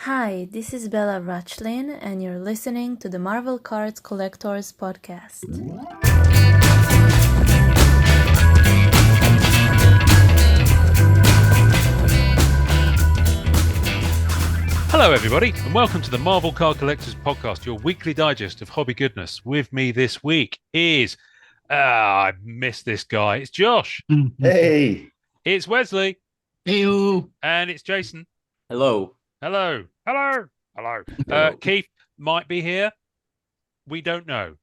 Hi, this is Bella Rachlin, and you're listening to the Marvel Cards Collectors Podcast. Hello, everybody, and welcome to the Marvel Card Collectors Podcast, your weekly digest of hobby goodness. With me this week is, I missed this guy. It's Josh. Hey. It's Wesley. Hey-o. And it's Jason. Hello. Hello. Hello. Hello. Keith might be here. We don't know.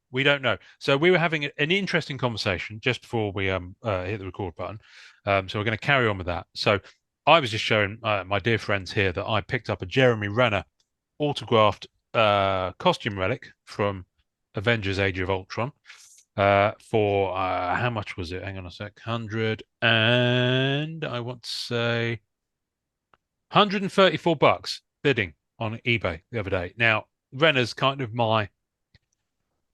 So we were having an interesting conversation just before we hit the record button. So we're going to carry on with that. So I was just showing my dear friends here that I picked up a Jeremy Renner autographed costume relic from Avengers Age of Ultron for how much was it? Hang on a sec. 100 and I want to say $134 bidding on eBay the other day. Now, Renner's kind of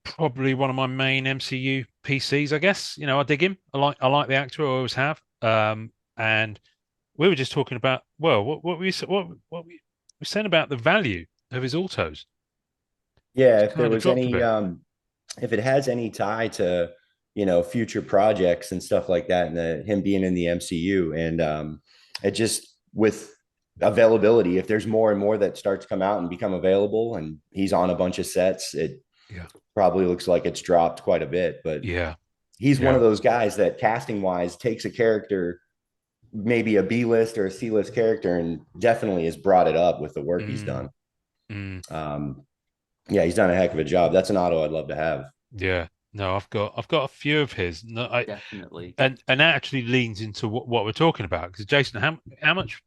probably one of my main MCU PCs, I guess. You know, I dig him. I like the actor. I always have. And we were just talking about, well, what were you saying about the value of his autos? Yeah, if there was any if it has any tie to, future projects and stuff like that, and him being in the MCU, and it just with availability, if there's more and more that start to come out and become available and he's on a bunch of sets, it probably looks like it's dropped quite a bit. But he's one of those guys that casting wise takes a character, maybe a B-list or a C-list character, and definitely has brought it up with the work he's done. He's done a heck of a job. That's an auto I'd love to have. Yeah. No, I've got a few of his. No, Definitely. And that actually leans into what we're talking about. Because Jason, how much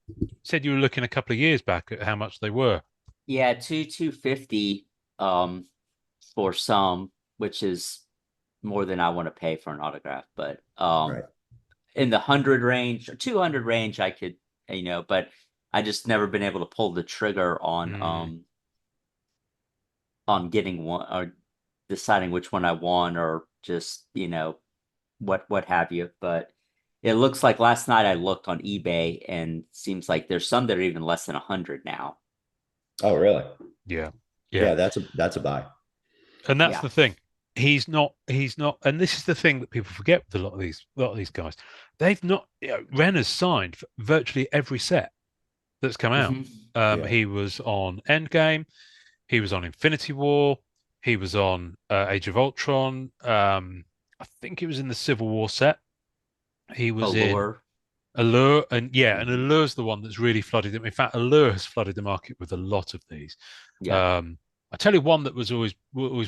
said you were looking a couple of years back at how much they were? Yeah, $250 for some, which is more than I want to pay for an autograph. But in the 100 range or 200 range, I could, but I just never been able to pull the trigger on getting one or deciding which one I want, or just, what have you. But it looks like last night I looked on eBay and seems like there's some that are even less than 100 now. Oh, really? Yeah. That's a buy. And that's the thing. He's not, and this is the thing that people forget with a lot of these guys. They've not, Renner's signed for virtually every set that's come out. He was on Endgame, he was on Infinity War, he was on Age of Ultron. I think he was in the Civil War set. He was in Allure, and Allure's the one that's really flooded them. In fact, Allure has flooded the market with a lot of these. I tell you one that was always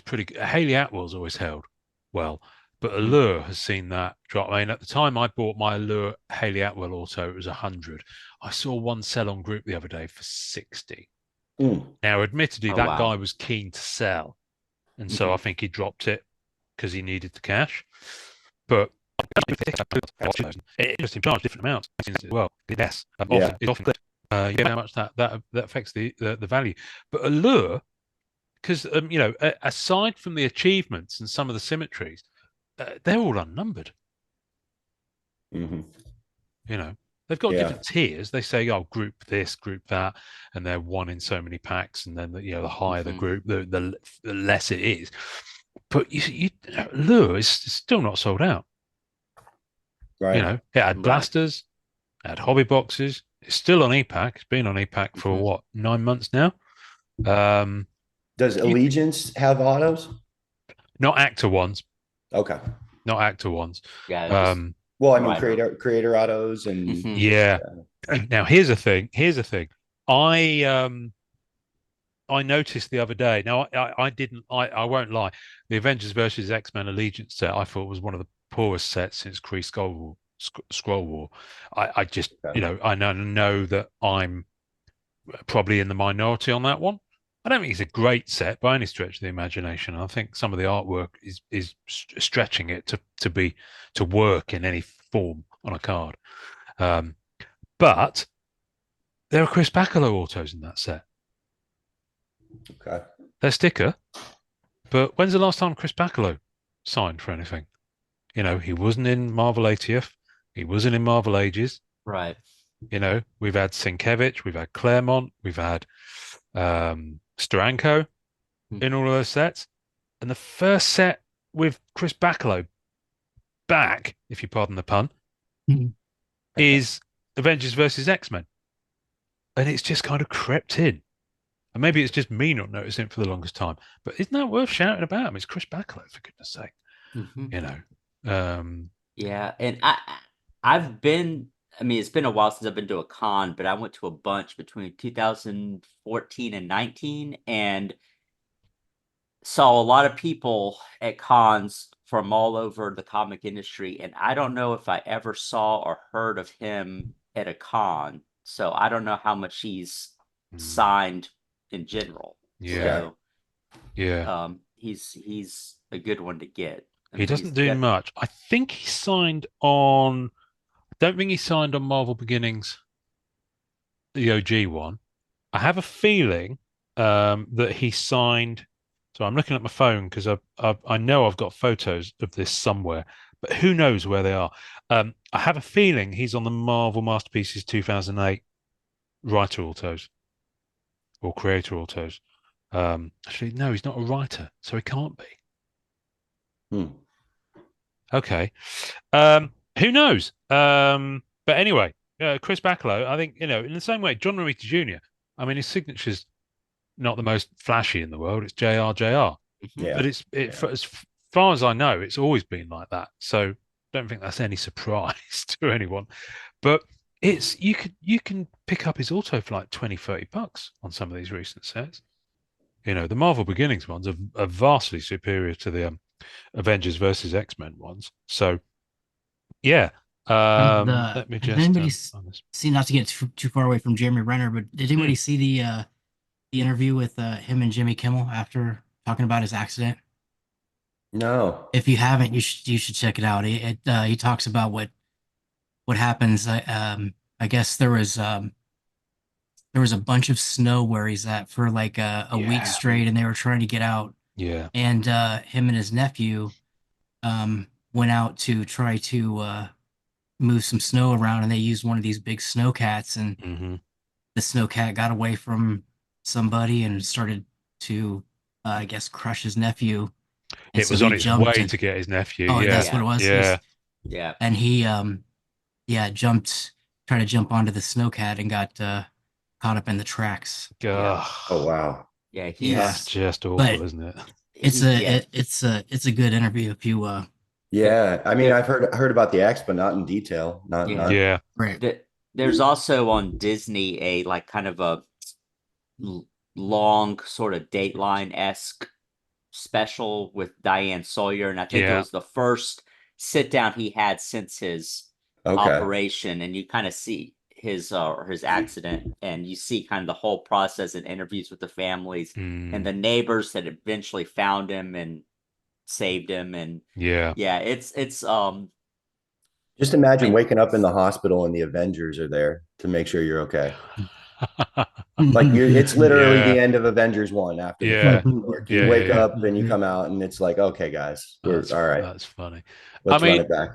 pretty good. Haley Atwell's always held well, but Allure has seen that drop. I mean, at the time I bought my Allure Haley Atwell auto, it was 100. I saw one sell on group the other day for 60. Now, admittedly, that guy was keen to sell, and so I think he dropped it because he needed the cash. But it just in charge different amounts as well. Yes, it's often clear. How much that affects the value. But Allure, because aside from the achievements and some of the symmetries, they're all unnumbered. They've got different tiers. They say, "Oh, group this, group that," and they're one in so many packs. And then the higher the group, the less it is. But Allure is still not sold out. Right. It had blasters, it had hobby boxes. It's still on EPAC. It's been on EPAC for 9 months now. Does Allegiance have autos? Not actor ones. Okay. Not actor ones. Yeah. Well, I mean, creator autos and Now here's a thing. I noticed the other day. Now I won't lie. The Avengers versus X-Men Allegiance set I thought was one of the poorest sets since Kree Scroll War. I just I know that I'm probably in the minority on that one. I don't think it's a great set by any stretch of the imagination. I think some of the artwork is stretching it to work in any form on a card. But there are Chris Bacalo autos in that set. Okay. They're sticker. But when's the last time Chris Bacalo signed for anything? He wasn't in Marvel 80th. He wasn't in Marvel Ages. Right. We've had Sienkiewicz, we've had Claremont, we've had Steranko in all of those sets. And the first set with Chris Bachalo back, if you pardon the pun, is Avengers versus X-Men. And it's just kind of crept in. And maybe it's just me not noticing it for the longest time. But isn't that worth shouting about? I mean, it's Chris Bachalo, for goodness sake. You know. Yeah, and I've been, I mean, it's been a while since I've been to a con, but I went to a bunch between 2014 and 19 and saw a lot of people at cons from all over the comic industry. And I don't know if I ever saw or heard of him at a con. So I don't know how much he's signed in general. Yeah. So, he's a good one to get. He doesn't do much. I think he signed on. I don't think he signed on Marvel Beginnings, the OG one. I have a feeling that he signed. So I'm looking at my phone because I know I've got photos of this somewhere, but who knows where they are. I have a feeling he's on the Marvel Masterpieces 2008 writer autos or creator autos. Actually, no, he's not a writer, so he can't be. Okay. Who knows? But anyway, Chris Bachalo, I think, in the same way, John Romita Jr., I mean, his signature's not the most flashy in the world. It's JR. Yeah. But for as far as I know, it's always been like that. So don't think that's any surprise to anyone. But you can pick up his auto for like $20-$30 on some of these recent sets. The Marvel Beginnings ones are vastly superior to the Avengers versus X-Men ones. So, yeah. Let me just. Did anybody see, not to get too far away from Jeremy Renner, but did anybody see the interview with him and Jimmy Kimmel after talking about his accident? No. If you haven't, you should check it out. He talks about what happens. I guess there was a bunch of snow where he's at for like a week straight, and they were trying to get out. Yeah. And him and his nephew went out to try to move some snow around, and they used one of these big snow cats, and the snow cat got away from somebody and started to I guess crush his nephew. And it was on its way to get his nephew. Oh, that's what it was. Yeah. And he tried to jump onto the snow cat and got caught up in the tracks. Oh wow. Yeah, that's just awful, isn't it? It's a good interview if you I mean, I've heard about the X, but not in detail. Not right. There's also on Disney a like kind of a long sort of Dateline-esque special with Diane Sawyer, and I think it was the first sit down he had since his operation, and you kind of see his accident, and you see kind of the whole process and interviews with the families and the neighbors that eventually found him and saved him. And it's just imagine waking up in the hospital and the Avengers are there to make sure you're okay. Like it's literally the end of Avengers 1 after the fight. You wake up and you come out and it's like, okay, guys, we're all right. That's funny. Let's run it back.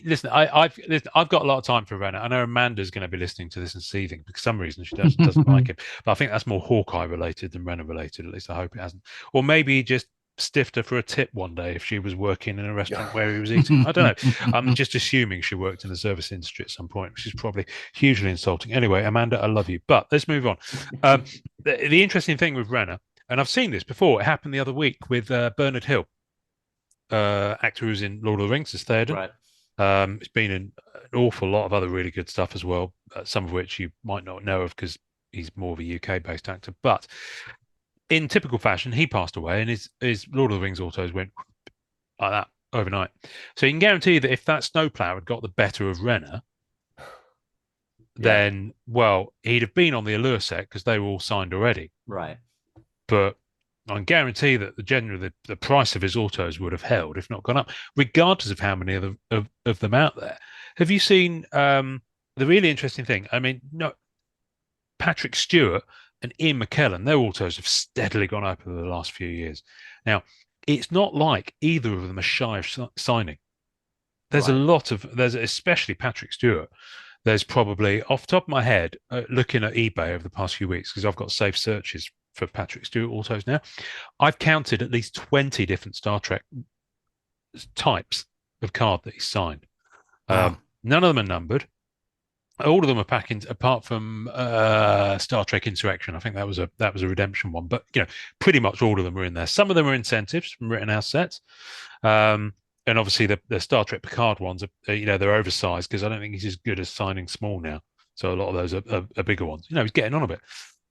Listen, I've got a lot of time for Renner. I know Amanda's going to be listening to this and seething because for some reason she doesn't like him. But I think that's more Hawkeye related than Renner related. At least I hope it hasn't. Or maybe he just stiffed her for a tip one day if she was working in a restaurant where he was eating. I don't know. I'm just assuming she worked in the service industry at some point, which is probably hugely insulting. Anyway, Amanda, I love you. But let's move on. The interesting thing with Renner, and I've seen this before, it happened the other week with Bernard Hill, actor who's in Lord of the Rings as Theoden. Right. It's been in an awful lot of other really good stuff as well, some of which you might not know of because he's more of a UK-based actor. But in typical fashion, he passed away, and his Lord of the Rings autos went like that overnight. So you can guarantee that if that snowplow had got the better of Renner, then, well, he'd have been on the Allure set because they were all signed already. Right. But I can guarantee that the price of his autos would have held, if not gone up, regardless of how many of them out there. Have you seen the really interesting thing? I mean, Patrick Stewart and Ian McKellen, their autos have steadily gone up over the last few years. Now, it's not like either of them are shy of signing. There's especially Patrick Stewart. there's probably, off the top of my head, looking at eBay over the past few weeks, because I've got safe searches for Patrick Stewart autos now, I've counted at least 20 different Star Trek types of card that he's signed. Wow. None of them are numbered. All of them are packaged, apart from Star Trek Insurrection. I think that was a redemption one, but pretty much all of them are in there. Some of them are incentives from Rittenhouse sets, and obviously the Star Trek Picard ones are they're oversized, because I don't think he's as good as signing small now. So a lot of those are bigger ones. He's getting on a bit.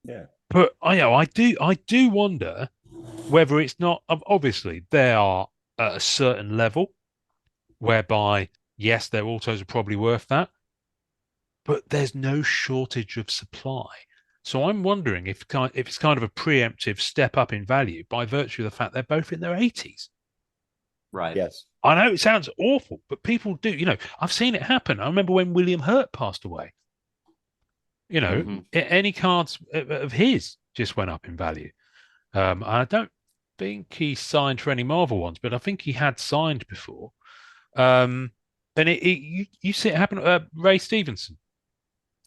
Yeah, but I do wonder whether it's not, obviously they are at a certain level whereby yes, their autos are probably worth that. But there's no shortage of supply. So I'm wondering if it's kind of a preemptive step up in value by virtue of the fact they're both in their 80s. Right. Yes. I know it sounds awful, but people do. I've seen it happen. I remember when William Hurt passed away. Any cards of his just went up in value. I don't think he signed for any Marvel ones, but I think he had signed before. And you see it happen. Ray Stevenson.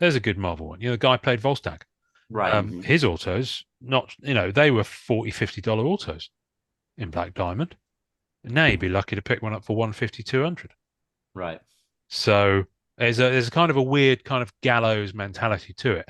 There's a good Marvel one. The guy played Volstagg. Right. His autos, they were $40, $50 autos in Black Diamond. Now you'd be lucky to pick one up for $150, $200. Right. So there's kind of a weird kind of gallows mentality to it,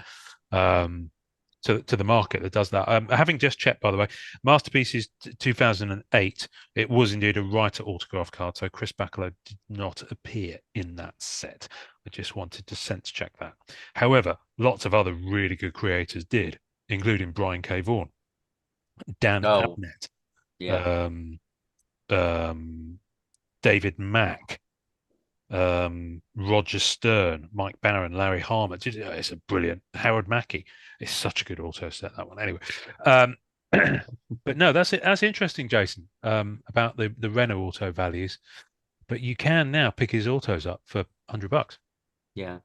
to the market that does that. Having just checked, by the way, Masterpieces 2008, it was indeed a writer autograph card, so Chris MacLeod did not appear in that set. I just wanted to sense check that. However, lots of other really good creators did, including Brian K. Vaughan, Dan Abnett, David Mack, Roger Stern, Mike Barron, Larry Harmer. It's a brilliant Howard Mackey. It's such a good auto set, that one. Anyway, but no, that's it. That's interesting, Jason, about the Renault auto values. But you can now pick his autos up for $100. Yeah.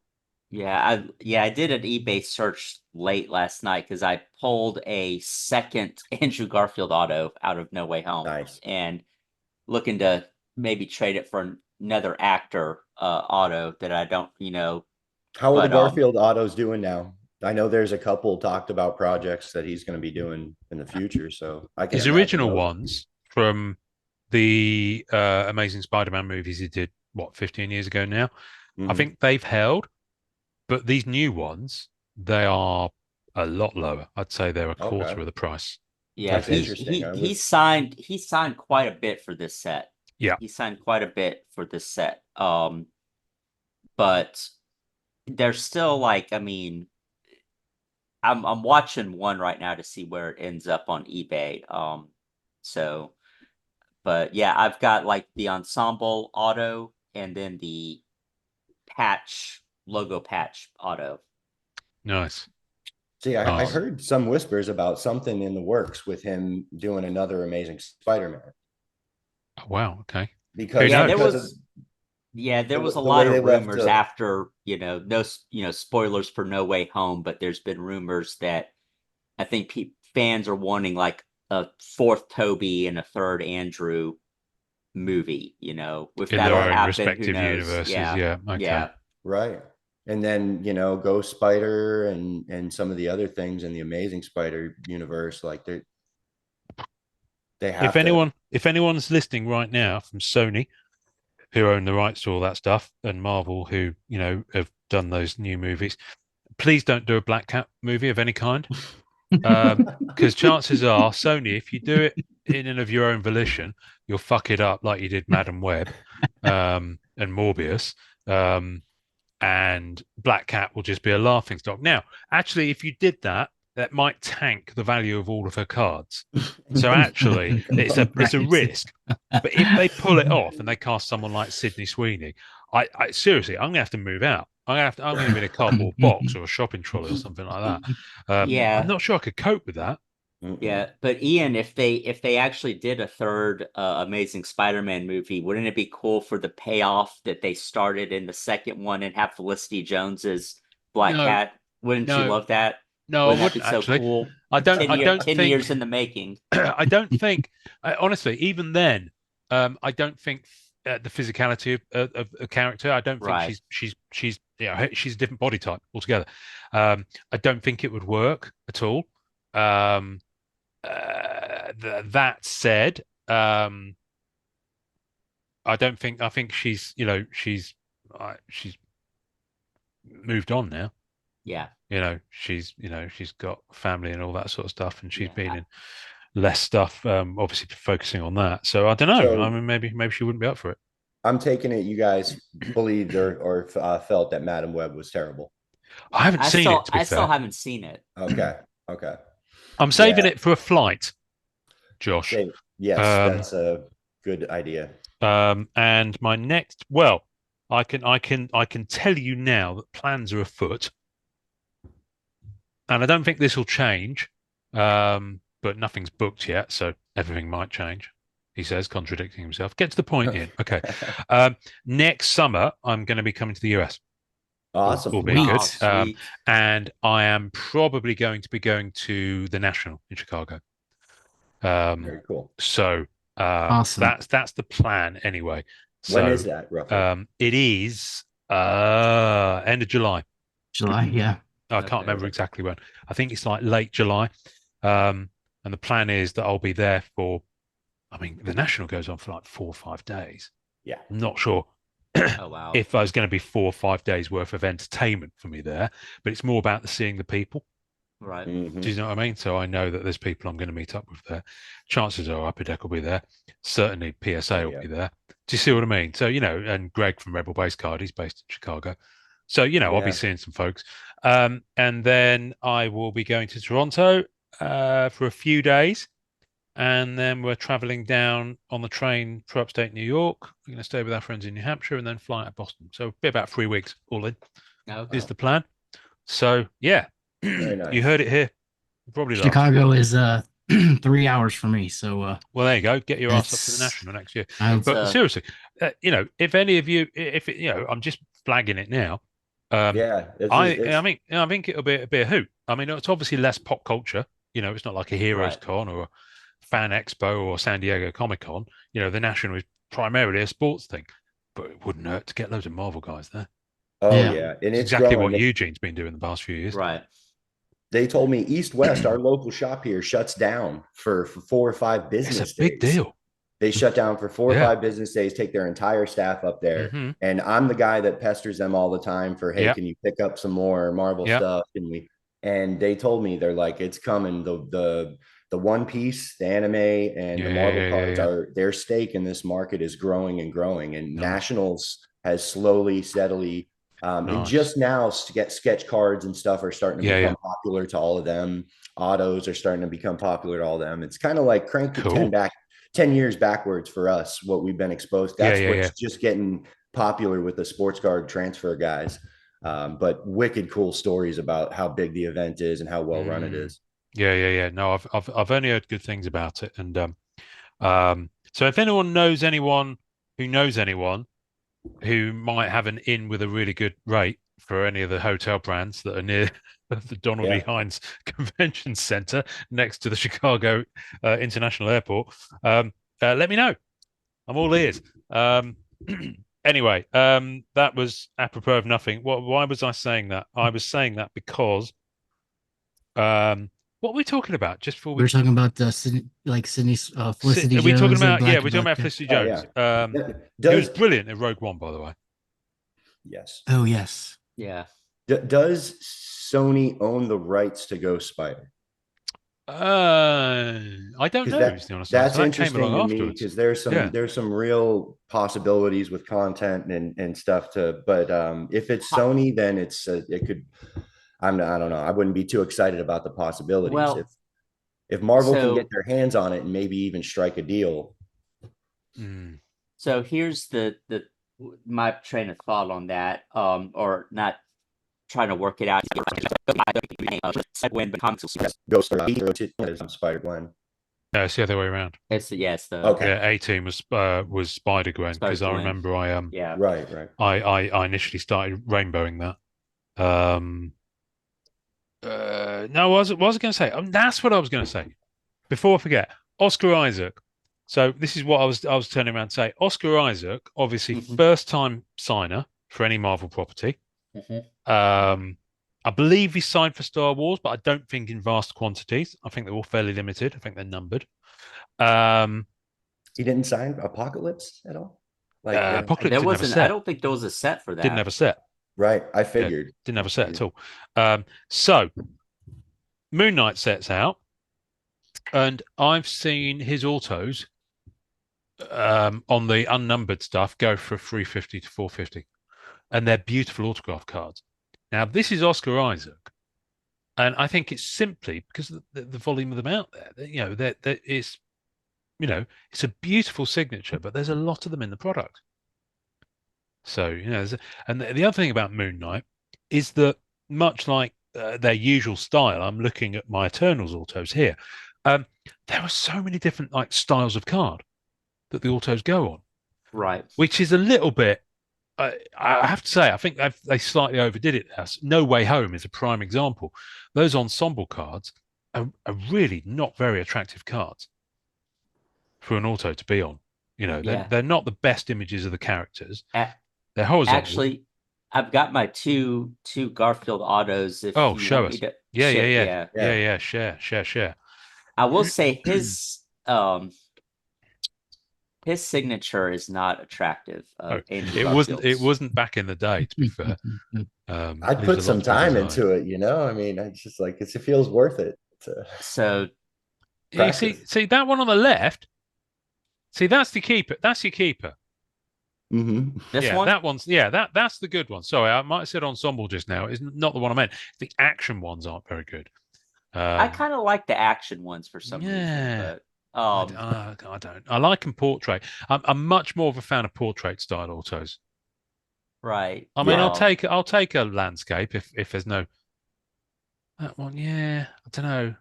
I did an eBay search late last night because I pulled a second Andrew Garfield auto out of No Way Home. Nice. And looking to maybe trade it for another actor auto that I don't, How are the Garfield autos doing now? I know there's a couple talked about projects that he's going to be doing in the future. So I can. His original ones from the Amazing Spider-Man movies he did 15 years ago now. I think they've held, but these new ones, they are a lot lower. I'd say they're a quarter of the price. Yeah, he signed quite a bit for this set. Yeah, he signed quite a bit for this set. But they're still like, I'm watching one right now to see where it ends up on eBay. But yeah, I've got like the ensemble auto and then the logo patch auto. Nice. See, I heard some whispers about something in the works with him doing another Amazing Spider-Man. Oh, wow. Okay. Because there was a lot of rumors after, no spoilers for No Way Home, but there's been rumors that I think fans are wanting like a fourth Toby and a third Andrew movie, if in that'll their own happen, respective universes. Yeah. Okay. Yeah. Right. And then, Ghost Spider and some of the other things in the Amazing Spider universe, like they have. If anyone's listening right now from Sony, who own the rights to all that stuff, and Marvel, who have done those new movies, please don't do a Black Cat movie of any kind, because chances are, Sony, if you do it in and of your own volition, you'll fuck it up like you did Madam Web and Morbius. And Black Cat will just be a laughing stock. Now, actually, if you did that, that might tank the value of all of her cards. So actually, it's a risk. But if they pull it off and they cast someone like Sydney Sweeney, I seriously, I'm gonna have to move out. I'm gonna be in a cardboard box or a shopping trolley or something like that. I'm not sure I could cope with that. Yeah, but Ian, if they actually did a third Amazing Spider-Man movie, wouldn't it be cool for the payoff that they started in the second one and have Felicity Jones as Black Cat? Wouldn't you love that? No, wouldn't I wouldn't that be so actually. Cool? I don't 10 think years in the making. I don't think honestly, even then, I don't think the physicality of a character. I don't think Right. she's she's a different body type altogether. I don't think it would work at all. That said, I think she's she's moved on now. Yeah. She's got family and all that sort of stuff, and she's been in less stuff, obviously focusing on that. So I don't know. So, I mean, maybe she wouldn't be up for it. I'm taking it you guys believed or felt that Madam Web was terrible. I haven't seen it. To be fair, still haven't seen it. Okay. I'm saving it for a flight, Josh. Yes, that's a good idea. And my next, well, I can tell you now that plans are afoot, and I don't think this will change. But nothing's booked yet, so everything might change. He says, contradicting himself. Get to the point, Ian. Okay. Next summer, I'm going to be coming to the US. Awesome. All being good. And I am probably going to be going to the National in Chicago. Very cool. So awesome. That's the plan anyway. When is that roughly? It is end of July. July, yeah. I can't remember exactly when. I think it's like late July. And the plan is that I'll be there for, I mean, the National goes on for like 4 or 5 days. Yeah. I'm not sure if there's going to be 4 or 5 days worth of entertainment for me there, but it's more about the seeing the people. Right. Mm-hmm. Do you know what I mean? So I know that there's people I'm going to meet up with there. Chances are Upper Deck will be there. Certainly PSA will be there. Do you see what I mean? So, and Greg from Rebel Base Card, he's based in Chicago. So, I'll be seeing some folks. And then I will be going to Toronto for a few days, and then we're traveling down on the train for upstate New York. We're going to stay with our friends in New Hampshire and then fly out of Boston. So it'll be about 3 weeks all in. Is the plan. So yeah, nice. You heard it here. Probably Chicago is 3 hours for me. So well, there you go. Get your ass up to the National next year. But seriously, if any of you, I'm just flagging it now. I think it'll be a hoot. I mean, it's obviously less pop culture. It's not like a Heroes Con or a Fan Expo or San Diego Comic Con. The National is primarily a sports thing, but it wouldn't hurt to get loads of Marvel guys there. Oh yeah, and it's exactly what Eugene's been doing the past few years. Right. They told me East West, our local shop here, shuts down for 4 or 5 business days. It's a big deal. They shut down for 4 or 5 business days, take their entire staff up there. Mm-hmm. And I'm the guy that pesters them all the time for, hey, can you pick up some more Marvel stuff? And they told me, they're like, it's coming. The One Piece, the anime, and the Marvel cards are their stake in this market is growing and growing. And Nationals has slowly, steadily, and just now sketch cards and stuff are starting to become popular to all of them. Autos are starting to become popular to all of them. It's kind of like crank it 10 years backwards for us, what we've been exposed. That's what's just getting popular with the sports card transfer guys. But wicked cool stories about how big the event is and how well run it is. Yeah. No, I've only heard good things about it. And so if anyone knows anyone who might have an in with a really good rate for any of the hotel brands that are near the Donald E. Hines Convention Center next to the Chicago International Airport, let me know. I'm all ears. Anyway, that was apropos of nothing. Why was I saying that? I was saying that because what are we talking about? Just before we were talking about Felicity Jones. Are we talking about? We're talking about Felicity Jones. It was brilliant in Rogue One, by the way. Yes. Oh yes. Yeah. Does Sony own the rights to Ghost Spider? I don't know. That's interesting to me because there's some real possibilities with content and stuff but if it's Sony, then it could. I don't know. I wouldn't be too excited about the possibilities. Well, if Marvel can get their hands on it and maybe even strike a deal. So here's my train of thought on that, or not trying to work it out. When the comics Ghost Spider-Gwen. No, it's the other way around. A-Team was Spider-Gwen because I remember I initially started rainbowing that. No, what was I going to say? That's what I was going to say. Before I forget, Oscar Isaac. So this is what I was turning around to say. Oscar Isaac, obviously first time signer for any Marvel property. I believe he signed for Star Wars, but I don't think in vast quantities. I think they're all fairly limited. I think they're numbered. He didn't sign Apocalypse at all. Like Apocalypse there didn't have a set. I don't think there was a set for that. Didn't have a set. Right. I figured. Yeah, didn't have a set at all. So Moon Knight sets out, and I've seen his autos on the unnumbered stuff go for 350 to 450, and they're beautiful autograph cards. Now this is Oscar Isaac, and I think it's simply because of the volume of them out there. You know, that it's, you know, it's a beautiful signature, but there's a lot of them in the product. So, you know, and the other thing about Moon Knight is that much like their usual style, I'm looking at my Eternals autos here. There are so many different like styles of card that the autos go on, right? Which is a little bit. I have to say, I think they slightly overdid it there. No Way Home is a prime example. Those ensemble cards are really not very attractive cards for an auto to be on. You know, they're not the best images of the characters. They're horizontal. Actually, I've got my two Garfield autos. If show us. Yeah. Share. I will say his signature is not attractive. It wasn't back in the day, to be fair. I'd put some time into it, you know. I mean, it's just like it feels worth it. So yeah, see that one on the left. See, that's your keeper. This one? That one's that's the good one. Sorry, I might have said ensemble just now. It's not the one I meant. The action ones aren't very good. I kind of like the action ones for some reason, but I don't. I like them portrait. I'm much more of a fan of portrait style autos. Right. I mean, I'll take a landscape if there's no that one. Yeah, I don't know.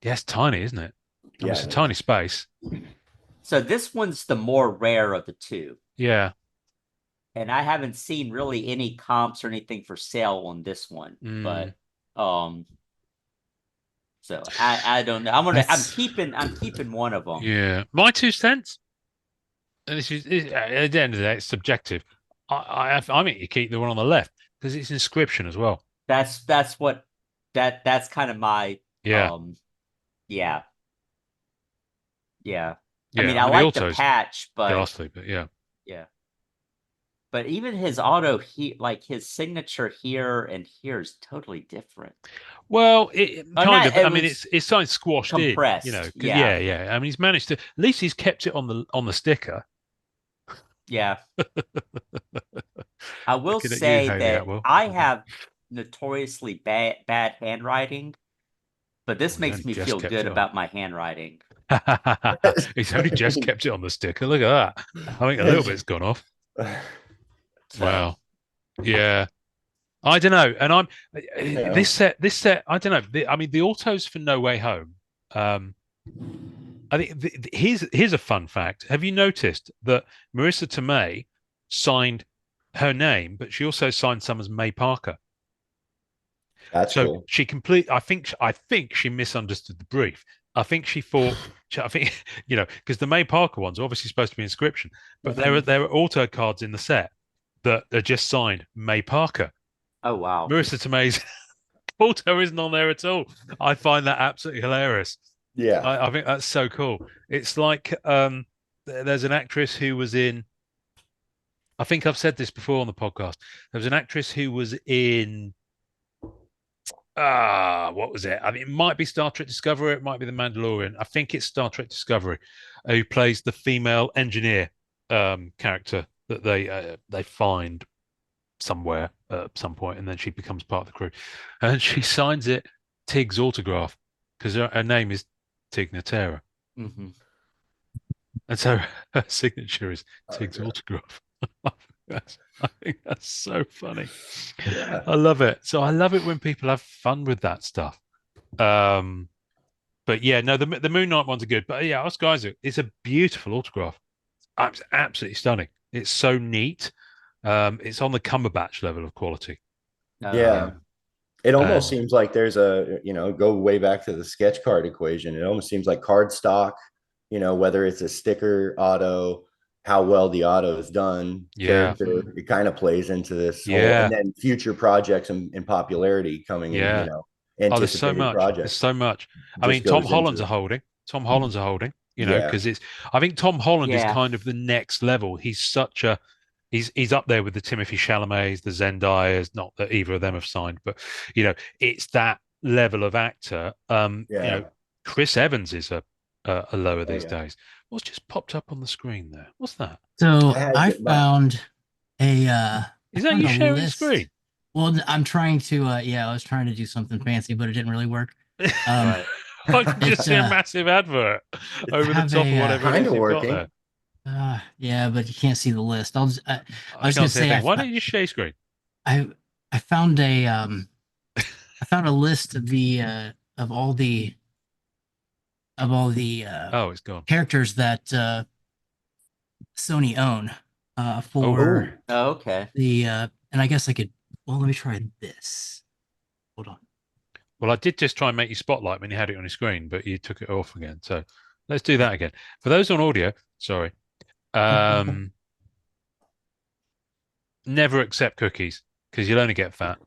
Yeah, it's tiny, isn't it? Yeah, it's a tiny space. So this one's the more rare of the two. Yeah. And I haven't seen really any comps or anything for sale on this one, but so I don't know. I'm keeping one of them. Yeah, my 2 cents. And this is at the end of the day, it's subjective. I mean, you keep the one on the left because it's inscription as well. That's kind of my yeah. I mean, I like the patch, but ghastly, but yeah. But even his auto, like his signature here and here is totally different. Well, I mean, it's something squashed compressed, in, you know. Yeah. I mean, he's managed to. At least he's kept it on the sticker. Yeah. I will say that I have notoriously bad handwriting, but this makes me feel good about my handwriting. He's only just kept it on the sticker. Look at that. I think a little bit's gone off. Wow. Yeah. I don't know. And this set, I don't know. I mean, the autos for No Way Home. I think here's a fun fact. Have you noticed that Marissa Tomei signed her name, but she also signed some as May Parker? That's cool. She I think she misunderstood the brief. I think she thought, you know, because the May Parker ones are obviously supposed to be inscription, but there are auto cards in the set that are just signed May Parker. Oh wow! Marissa Tomei's auto isn't on there at all. I find that absolutely hilarious. Yeah, I think that's so cool. It's like there's an actress who was in. I think I've said this before on the podcast. There was an actress who was in. What was it? I mean, it might be Star Trek Discovery. It might be The Mandalorian. I think it's Star Trek Discovery, who plays the female engineer character that they find somewhere at some point, and then she becomes part of the crew, and she signs it Tig's autograph because her name is Tig Notara, and so her signature is Tig's autograph. I think that's so funny. Yeah. I love it. So I love it when people have fun with that stuff. But yeah, no, the Moon Knight ones are good. But yeah, Oscar Isaac, it's a beautiful autograph. It's absolutely stunning. It's so neat. It's on the Cumberbatch level of quality. Yeah. It almost seems like there's go way back to the sketch card equation. It almost seems like cardstock whether it's a sticker auto, how well the auto is done, character, it kind of plays into this whole, and then future projects and popularity coming in, anticipated projects. There's so much. I mean, Tom Holland's a holding, because I think Tom Holland is kind of the next level. He's such a, he's up there with the Timothy Chalamets, the Zendayas, not that either of them have signed, but, it's that level of actor. Chris Evans is a lower these days. What's just popped up on the screen there? What's that? So I found a is that you sharing the screen? Well, I'm trying to I was trying to do something fancy, but it didn't really work. I can just see a massive advert over the top of whatever it is you've got there. Yeah, but you can't see the list. I was gonna say, why don't you share your screen? I found a I found a list of the of all the it's gone. characters that Sony own for okay. the and I guess I could, well, let me try this. Hold on. Well, I did just try and make you spotlight when you had it on your screen, but you took it off again. So let's do that again. For those on audio, sorry. Never accept cookies because you'll only get fat.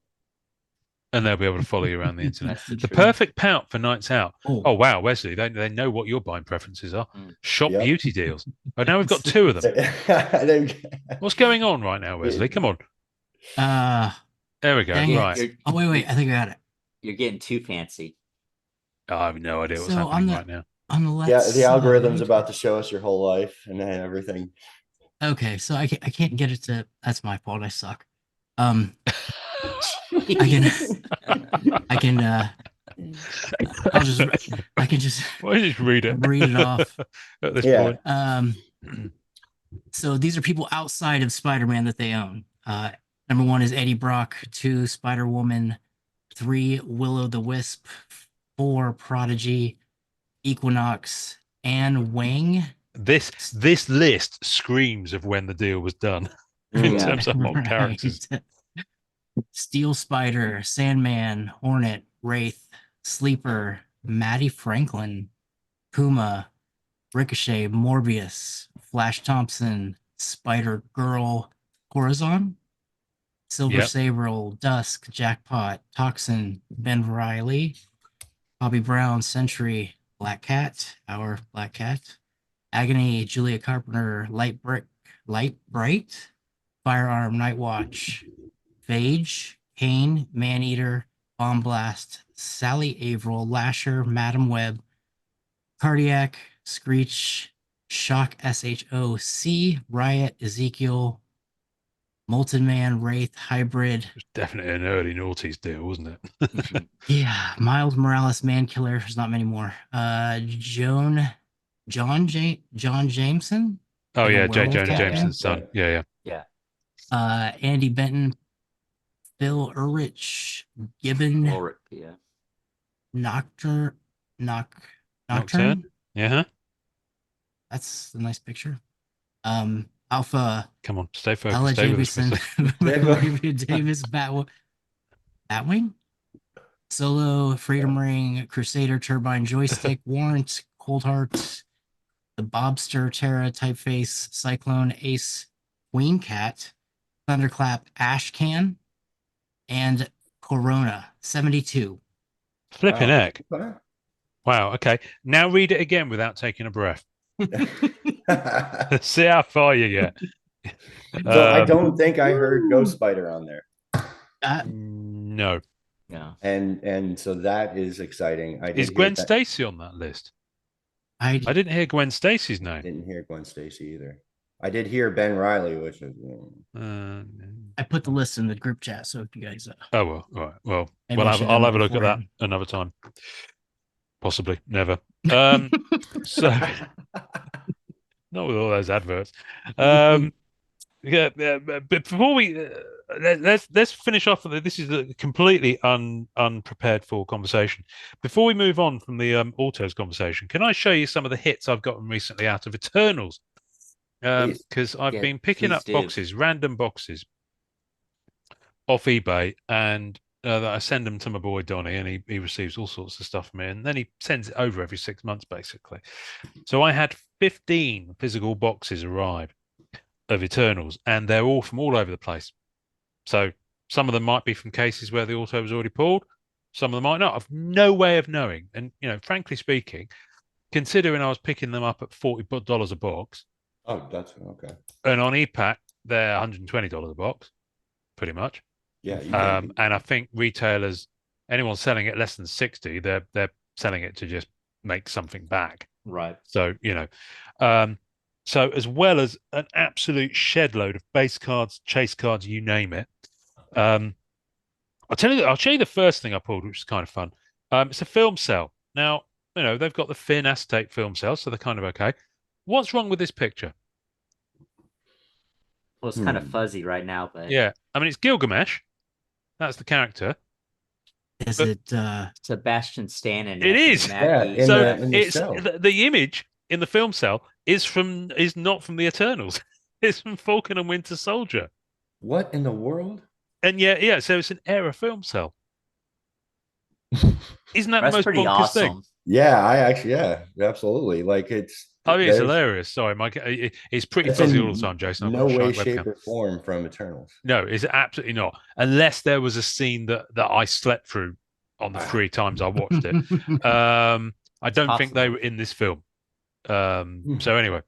And they'll be able to follow you around the internet. The perfect pout for nights out. Oh, wow, Wesley, they know what your buying preferences are. Shop beauty deals. Oh, now we've got two of them. What's going on right now, Wesley? Come on. There we go. Right. Oh, wait. I think I got it. You're getting too fancy. I have no idea what's happening right now. On the left the algorithm's about to show us your whole life and everything. Okay, so I can't get it to. That's my fault. I suck. I can Why don't you just read it off at this point. So these are people outside of Spider-Man that they own. Number 1 is Eddie Brock, 2 Spider-Woman, 3 Will-O-the-Wisp, 4 Prodigy, Equinox, and Wang. This list screams of when the deal was done in terms of hot characters. Steel Spider, Sandman, Hornet, Wraith, Sleeper, Maddie Franklin, Puma, Ricochet, Morbius, Flash Thompson, Spider Girl, Corazon, Silver Sable, Dusk, Jackpot, Toxin, Ben Riley, Bobby Brown, Sentry, Black Cat, our Black Cat, Agony, Julia Carpenter, Light Bright, Firearm, Nightwatch, Phage, Kane, Maneater, Bomb Blast, Sally Averill, Lasher, Madam Web, Cardiac, Screech, Shock SHOC, Riot, Ezekiel, Molten Man, Wraith, Hybrid. It was definitely an early noughties deal, wasn't it? Yeah, Miles Morales, Mankiller. There's not many more. John Jameson. Oh yeah, J. Jonah Jameson's son. Yeah. Andy Benton, Phil Ulrich, Gibbon, Nocturne. Yeah. That's a nice picture. Alpha. Come on, stay focused. Ella Jameson, Davis, Batwing, Solo, Freedom Ring, Crusader, Turbine, Joystick, Warrant, Cold Heart, the Bobster, Terra, Typeface, Cyclone, Ace, Queen Cat, Thunderclap, Ashcan, and Corona 72. Flipping heck. Wow. Okay. Now read it again without taking a breath. See how far you get. So I don't think I heard Ghost Spider on there. No. Yeah. And so that is exciting. Is Gwen Stacy on that list? I didn't hear Gwen Stacy's name. I didn't hear Gwen Stacy either. I did hear Ben Riley, which is. I put the list in the group chat, so if you guys. Oh well, all right. Well, I'll have a look at that another time. Possibly, never. So, not with all those adverts. But before we let's finish off. This is a completely unprepared for conversation. Before we move on from the autos conversation, can I show you some of the hits I've gotten recently out of Eternals? Because I've been picking up boxes, random boxes off eBay, and that I send them to my boy Donnie, and he receives all sorts of stuff from me, and then he sends it over every 6 months, basically. So I had 15 physical boxes arrive of Eternals, and they're all from all over the place. So some of them might be from cases where the auto was already pulled. Some of them might not. I've no way of knowing. And, frankly speaking, considering I was picking them up at $40 a box. Oh, that's okay. And on ePack, they're $120 a box, pretty much. Yeah. And I think retailers, anyone selling it less than 60, they're selling it to just make something back. Right. So, so as well as an absolute shed load of base cards, chase cards, you name it. I'll show you the first thing I pulled, which is kind of fun. It's a film cell. Now, they've got the thin acetate film cells, so they're kind of okay. What's wrong with this picture? Well, it's kind of fuzzy right now, but yeah, I mean, it's Gilgamesh. That's the character. Is it Sebastian Stan and it is. Yeah, the image in the film cell is not from the Eternals. It's from Falcon and Winter Soldier. What in the world? And yeah, so it's an error film cell. Isn't that That's the most pretty bonkers awesome thing? Yeah, absolutely. Like it's hilarious. Sorry, Mike. It's pretty fuzzy all the time, Jason. No way, shape, or form from Eternals. No, it's absolutely not. Unless there was a scene that I slept through on the 3 times I watched it. I don't think they were in this film. So anyway,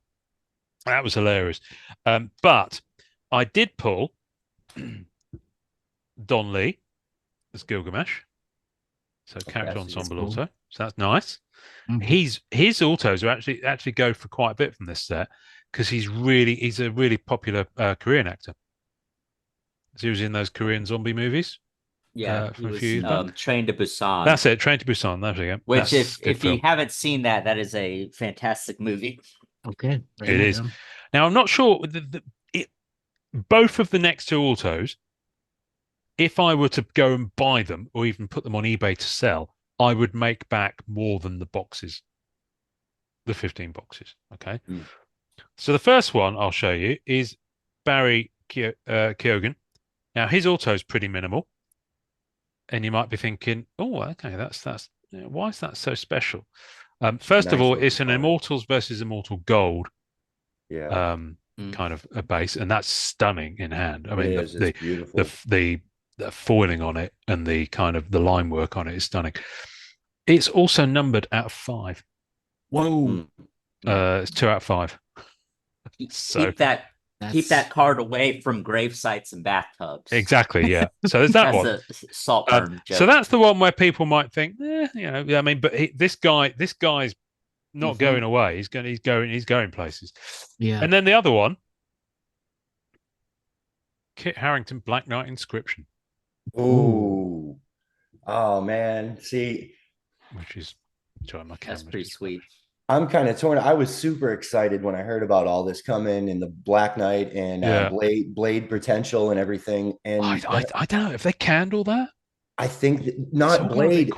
that was hilarious. But I did pull Don Lee as Gilgamesh. So character ensemble cool. auto. So that's nice. His autos are actually go for quite a bit from this set because he's a really popular Korean actor. So he was in those Korean zombie movies. Yeah, he was Train to Busan. That's it, Train to Busan. There we go. Which, if you haven't seen that is a fantastic movie. Okay, it is. Now I'm not sure both of the next 2 autos. If I were to go and buy them or even put them on eBay to sell, I would make back more than the boxes, the 15 boxes. Okay. So the first one I'll show you is Barry Keoghan. Now his auto is pretty minimal, and you might be thinking, "Oh, okay, that's why is that so special?" First of all, it's an Immortals versus Immortal Gold. Yeah. Kind of a base, and that's stunning in hand. I mean, it's beautiful. The foiling on it and the kind of the line work on it is stunning. It's also numbered out of 5. Whoa! It's 2 out of 5. So keep that card away from grave sites and bathtubs. Exactly, yeah. So there's that one. That's a Saltburn joke. So that's the one where people might think, I mean, but this guy's not going away. He's going places. Yeah. And then the other one, Kit Harington, Black Knight Inscription. Ooh. Oh man. See, which is my camera. That's pretty sweet. I'm kind of torn. I was super excited when I heard about all this coming and the Black Knight and Blade potential and everything. And I don't know if they canned that. I think not Blade,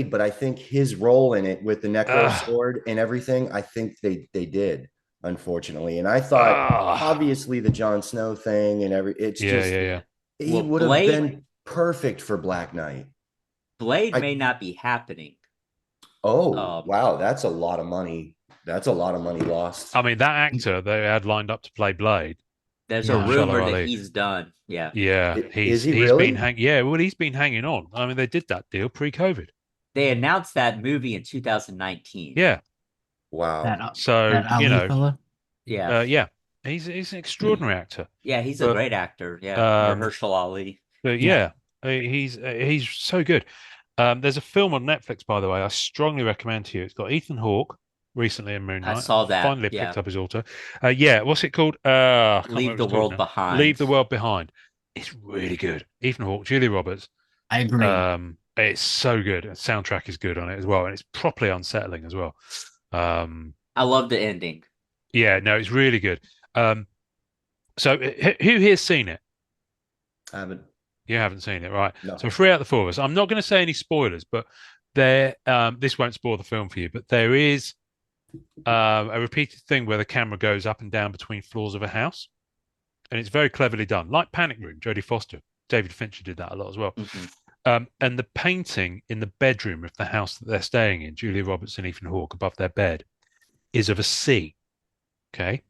but I think his role in it with the Necro sword and everything, I think they did, unfortunately. And I thought obviously the Jon Snow thing and he would have been perfect for Black Knight. Blade may not be happening. Oh, wow. That's a lot of money. That's a lot of money lost. I mean, that actor they had lined up to play Blade. There's a rumor that he's done. Yeah. Yeah. Is he really? He's been hanging on. I mean, they did that deal pre-COVID. They announced that movie in 2019. Yeah. Wow. Yeah. He's an extraordinary actor. Yeah, he's a great actor. Yeah. Mahershala Ali. But he's so good. There's a film on Netflix, by the way, I strongly recommend to you. It's got Ethan Hawke recently in Moon Knight. I saw that. Finally picked up his auto. What's it called? Leave the World Behind. Leave the World Behind. It's really good. Ethan Hawke, Julia Roberts. I agree. It's so good. The soundtrack is good on it as well, and it's properly unsettling as well. I love the ending. Yeah, no, it's really good. So who here's seen it? I haven't. You haven't seen it, right? No. So 3 out of the 4 of us. I'm not going to say any spoilers, but this won't spoil the film for you. But there is a repeated thing where the camera goes up and down between floors of a house, and it's very cleverly done, like Panic Room, Jodie Foster David Fincher did that a lot as well. And the painting in the bedroom of the house that they're staying in, Julia Roberts and Ethan Hawke above their bed, is of a sea. Okay.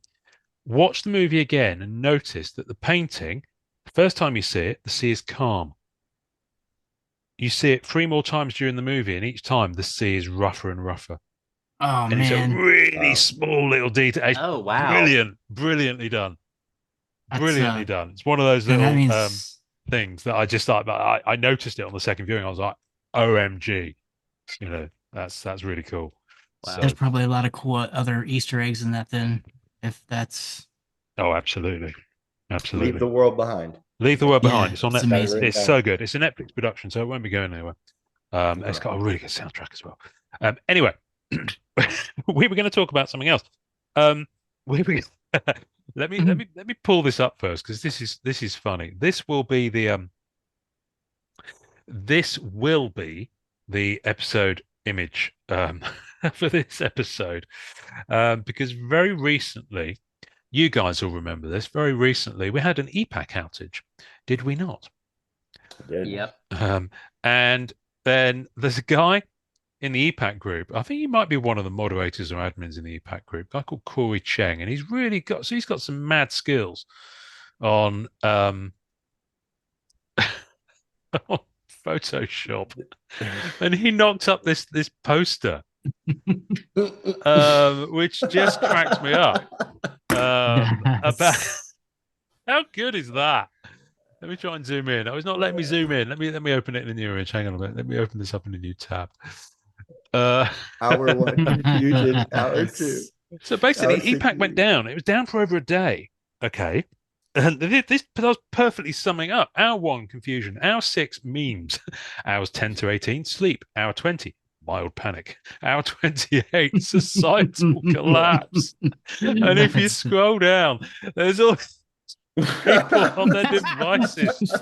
Watch the movie again and notice that the painting, the first time you see it, the sea is calm. You see it 3 more times during the movie, and each time the sea is rougher and rougher. Oh, and man. It's a really small little detail. It's wow. Brilliantly done. Brilliantly done. It's one of those little things that I just thought about. I noticed it on the second viewing. I was like, OMG. You know, that's really cool. Wow. There's probably a lot of cool other Easter eggs in that then, if that's... Oh, absolutely. Leave the World Behind. Leave the World Behind. Yeah, It's on it's Netflix. amazing. It's so good. It's a Netflix production, so it won't be going anywhere. It's got a really good soundtrack as well. Anyway, we were going to talk about something else. Let me pull this up first, because this is funny. This will be the episode image for this episode, because very recently, you guys will remember this. Very recently, we had an EPAC outage, did we not? Yep. And then there's a guy in the EPAC group. I think he might be one of the moderators or admins in the EPAC group. A guy called Corey Cheng, and he's got some mad skills on Photoshop, and he knocked up this poster, which just cracks me up. About how good is that? Let me try and zoom in. Oh, it's not letting me zoom in. Let me open it in a new image. Hang on a minute. Let me open this up in a new tab. Hour 1 confusion. Hour 2. So basically, EPAC went down. It was down for over a day. Okay. And this was perfectly summing up. Hour 1, confusion. Hour 6, memes. Hours 10 to 18, sleep. Hour 20, mild panic. Hour 28, societal collapse. And if you scroll down, there's all people on their devices.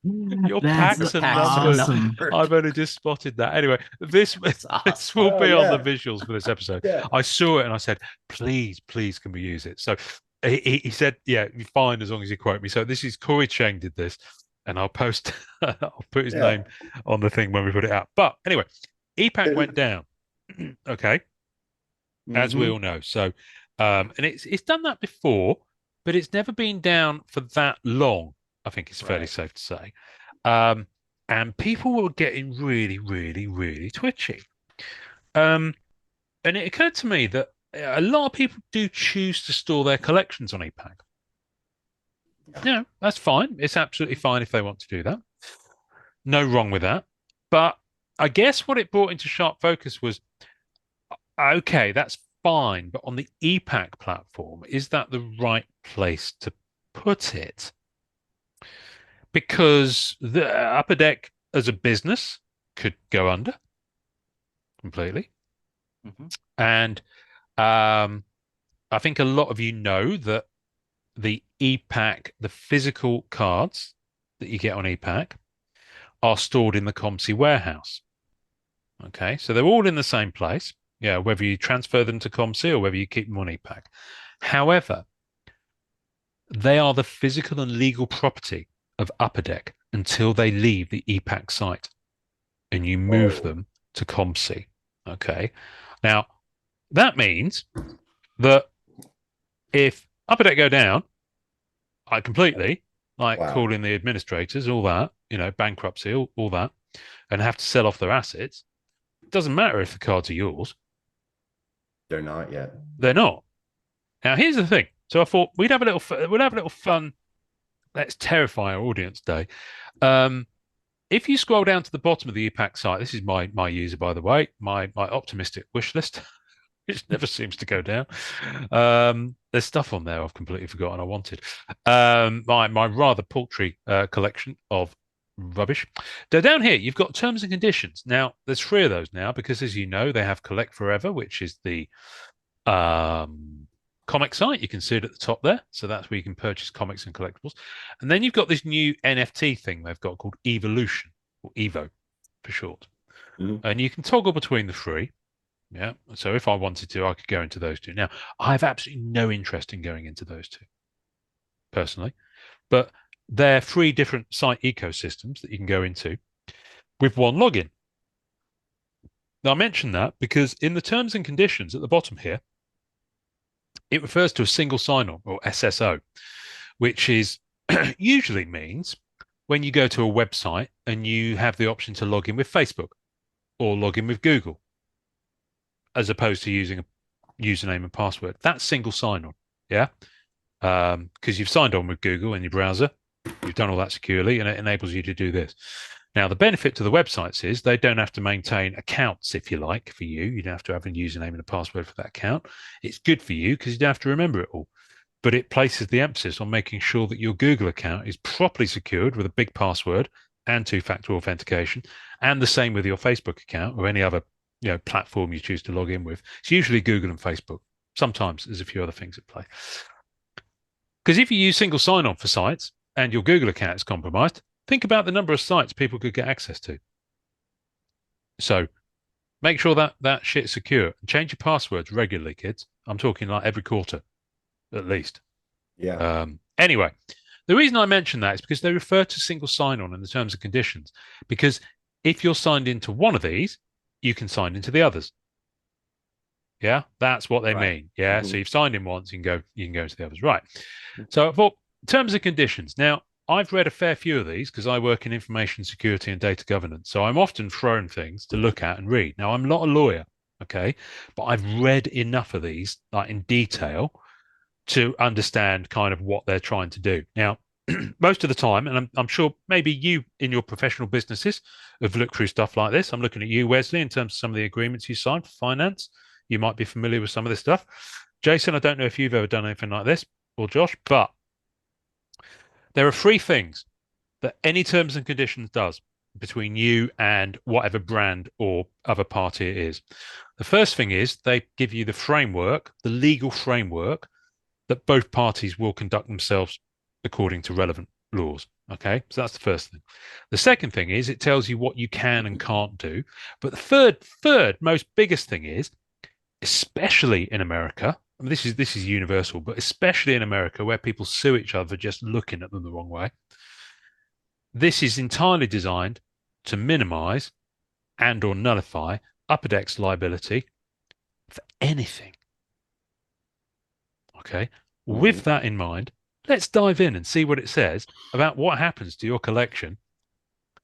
Your packs and numbers. Awesome. I've only just spotted that. Anyway, this will be on the visuals for this episode. Yeah. I saw it and I said, please, can we use it? So he said, yeah, fine, as long as you quote me. So this is Corey Cheng did this, and I'll post, I'll put his name on the thing when we put it out. But anyway, EPAC went down. Okay. As we all know. So, and it's done that before, but it's never been down for that long. I think it's fairly safe to say. And people were getting really, really, really twitchy. And it occurred to me that a lot of people do choose to store their collections on EPAC. That's fine. It's absolutely fine if they want to do that. No wrong with that. But I guess what it brought into sharp focus was, okay, that's fine, but on the EPAC platform, is that the right place to put it? Because the Upper Deck as a business could go under completely. And I think a lot of you know that the EPAC, the physical cards that you get on EPAC, are stored in the COMC warehouse. Okay, so they're all in the same place. Yeah, whether you transfer them to COMC or whether you keep them on EPAC. However, they are the physical and legal property of Upper Deck until they leave the EPAC site and you move them to COMC. Okay, now that means that if Upper Deck go down, I completely call in the administrators, all that, bankruptcy, all that, and have to sell off their assets. It doesn't matter if the cards are yours. They're not yet. They're not. Now, here's the thing. So I thought we'd have a little fun. Let's terrify our audience day. If you scroll down to the bottom of the EPAC site, this is my user, by the way, my optimistic wish list, which never seems to go down. There's stuff on there I've completely forgotten I wanted. My rather paltry collection of rubbish. So down here, you've got terms and conditions. Now, there's 3 of those now because, as you know, they have Collect Forever, which is the comic site. You can see it at the top there. So that's where you can purchase comics and collectibles. And then you've got this new NFT thing they've got called Evolution, or Evo for short. And you can toggle between the 3. Yeah. So if I wanted to, I could go into those 2. Now, I have absolutely no interest in going into those 2, personally. But They're 3 different site ecosystems that you can go into with one login. Now, I mention that because in the terms and conditions at the bottom here, it refers to a single sign-on, or SSO, which is usually means when you go to a website and you have the option to log in with Facebook or log in with Google, as opposed to using a username and password. That's single sign-on, yeah? Because you've signed on with Google in your browser, you've done all that securely, and it enables you to do this. Now, the benefit to the websites is they don't have to maintain accounts, if you like, for you. You don't have to have a username and a password for that account. It's good for you because you don't have to remember it all. But it places the emphasis on making sure that your Google account is properly secured with a big password and 2-factor authentication, and the same with your Facebook account or any other platform you choose to log in with. It's usually Google and Facebook. Sometimes there's a few other things at play. Because if you use single sign-on for sites and your Google account is compromised, think about the number of sites people could get access to. So make sure that shit's secure. And change your passwords regularly, kids. I'm talking like every quarter, at least. Yeah. Anyway, the reason I mention that is because they refer to single sign-on in the terms and conditions. Because if you're signed into one of these, you can sign into the others. Yeah, that's what they mean. Yeah, so you've signed in once, you can go into the others. Right. So for terms and conditions. Now, I've read a fair few of these because I work in information security and data governance. So I'm often thrown things to look at and read. Now, I'm not a lawyer, okay, but I've read enough of these like in detail to understand kind of what they're trying to do. Now, most of the time, and I'm sure maybe you in your professional businesses have looked through stuff like this. I'm looking at you, Wesley, in terms of some of the agreements you signed for finance. You might be familiar with some of this stuff. Jason, I don't know if you've ever done anything like this, or Josh, but there are 3 things that any terms and conditions does between you and whatever brand or other party it is. The first thing is they give you the framework, the legal framework, that both parties will conduct themselves according to relevant laws. Okay, so that's the first thing. The second thing is it tells you what you can and can't do. But the third most biggest thing is, especially in America, I mean, this is universal, but especially in America where people sue each other for just looking at them the wrong way, this is entirely designed to minimize and or nullify upper decks liability for anything. Okay, with that in mind, let's dive in and see what it says about what happens to your collection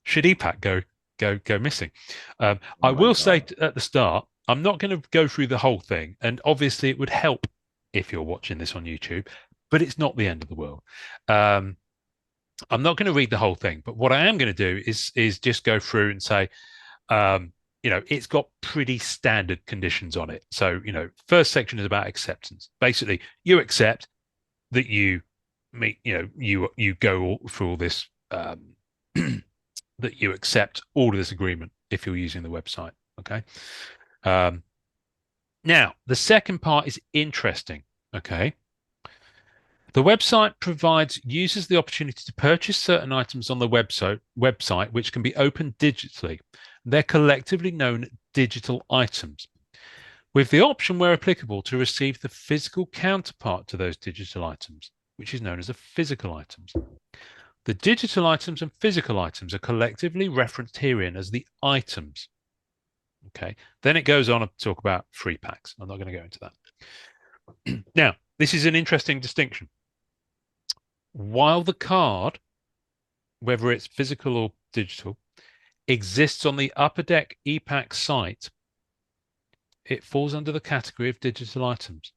should EPAC go missing. I will say at the start, I'm not going to go through the whole thing, and obviously it would help if you're watching this on YouTube, but it's not the end of the world. I'm not going to read the whole thing, but what I am going to do is just go through and say, it's got pretty standard conditions on it. So, first section is about acceptance. Basically, you accept that you go through all this, that you accept all of this agreement if you're using the website. Okay. Now, the second part is interesting. Okay. The website provides users the opportunity to purchase certain items on the website, which can be opened digitally. They're collectively known as digital items, with the option, where applicable, to receive the physical counterpart to those digital items, which is known as a physical items. The digital items and physical items are collectively referenced herein as the items. Okay. Then it goes on to talk about free packs. I'm not going to go into that. Now, this is an interesting distinction. While the card, whether it's physical or digital, exists on the Upper Deck EPAC site, it falls under the category of digital items,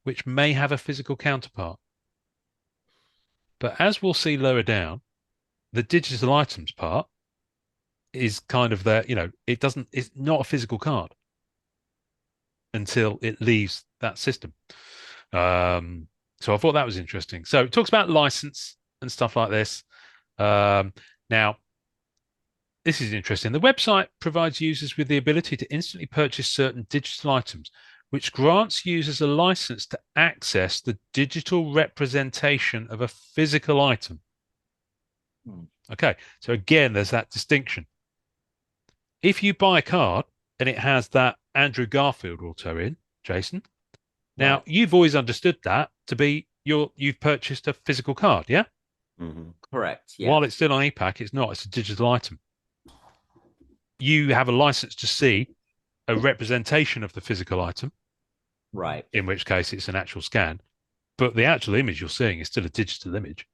which may have a physical counterpart. But as we'll see lower down, the digital items part is kind of there, it's not a physical card until it leaves that system. So I thought that was interesting. So it talks about license and stuff like this. Now, this is interesting. The website provides users with the ability to instantly purchase certain digital items, which grants users a license to access the digital representation of a physical item. Okay, so again, there's that distinction. If you buy a card and it has that Andrew Garfield auto in, Jason, now you've always understood that to be you've purchased a physical card, yeah? Correct. Yeah. While it's still on EPAC, it's not. It's a digital item. You have a license to see a representation of the physical item, right? In which case it's an actual scan, but the actual image you're seeing is still a digital image.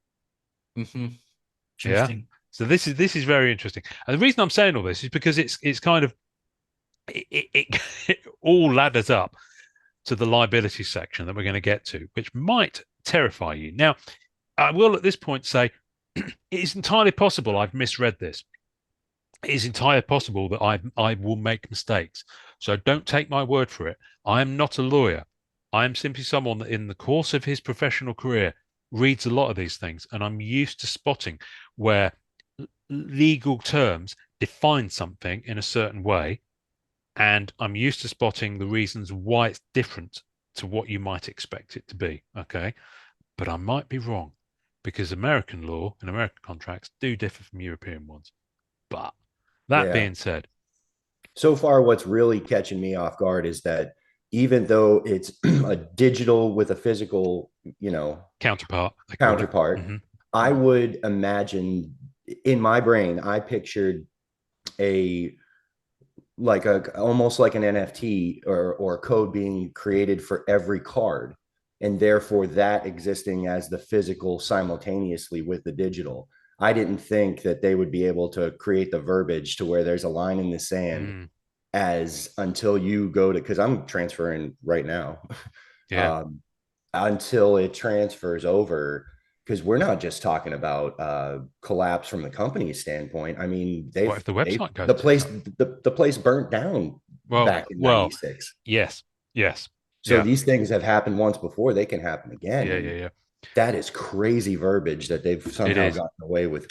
Yeah. So this is very interesting, and the reason I'm saying all this is because it's kind of it all ladders up to the liability section that we're going to get to, which might terrify you. Now, I will at this point say it is entirely possible I've misread this. It is entirely possible that I will make mistakes. So don't take my word for it. I am not a lawyer. I am simply someone that in the course of his professional career reads a lot of these things, and I'm used to spotting where legal terms define something in a certain way, and I'm used to spotting the reasons why it's different to what you might expect it to be. Okay, but I might be wrong, because American law and American contracts do differ from European ones. But that being said, so far what's really catching me off guard is that even though it's a digital with a physical, counterpart, I would imagine, in my brain, I pictured almost like an NFT or code being created for every card, and therefore that existing as the physical simultaneously with the digital. I didn't think that they would be able to create the verbiage to where there's a line in the sand as until you go to, because I'm transferring right now, until it transfers over. Because we're not just talking about collapse from the company's standpoint. I mean, what if the website goes? The place burnt down back in '96. Yes. So these things have happened once before. They can happen again. Yeah. That is crazy verbiage that they've somehow gotten away with.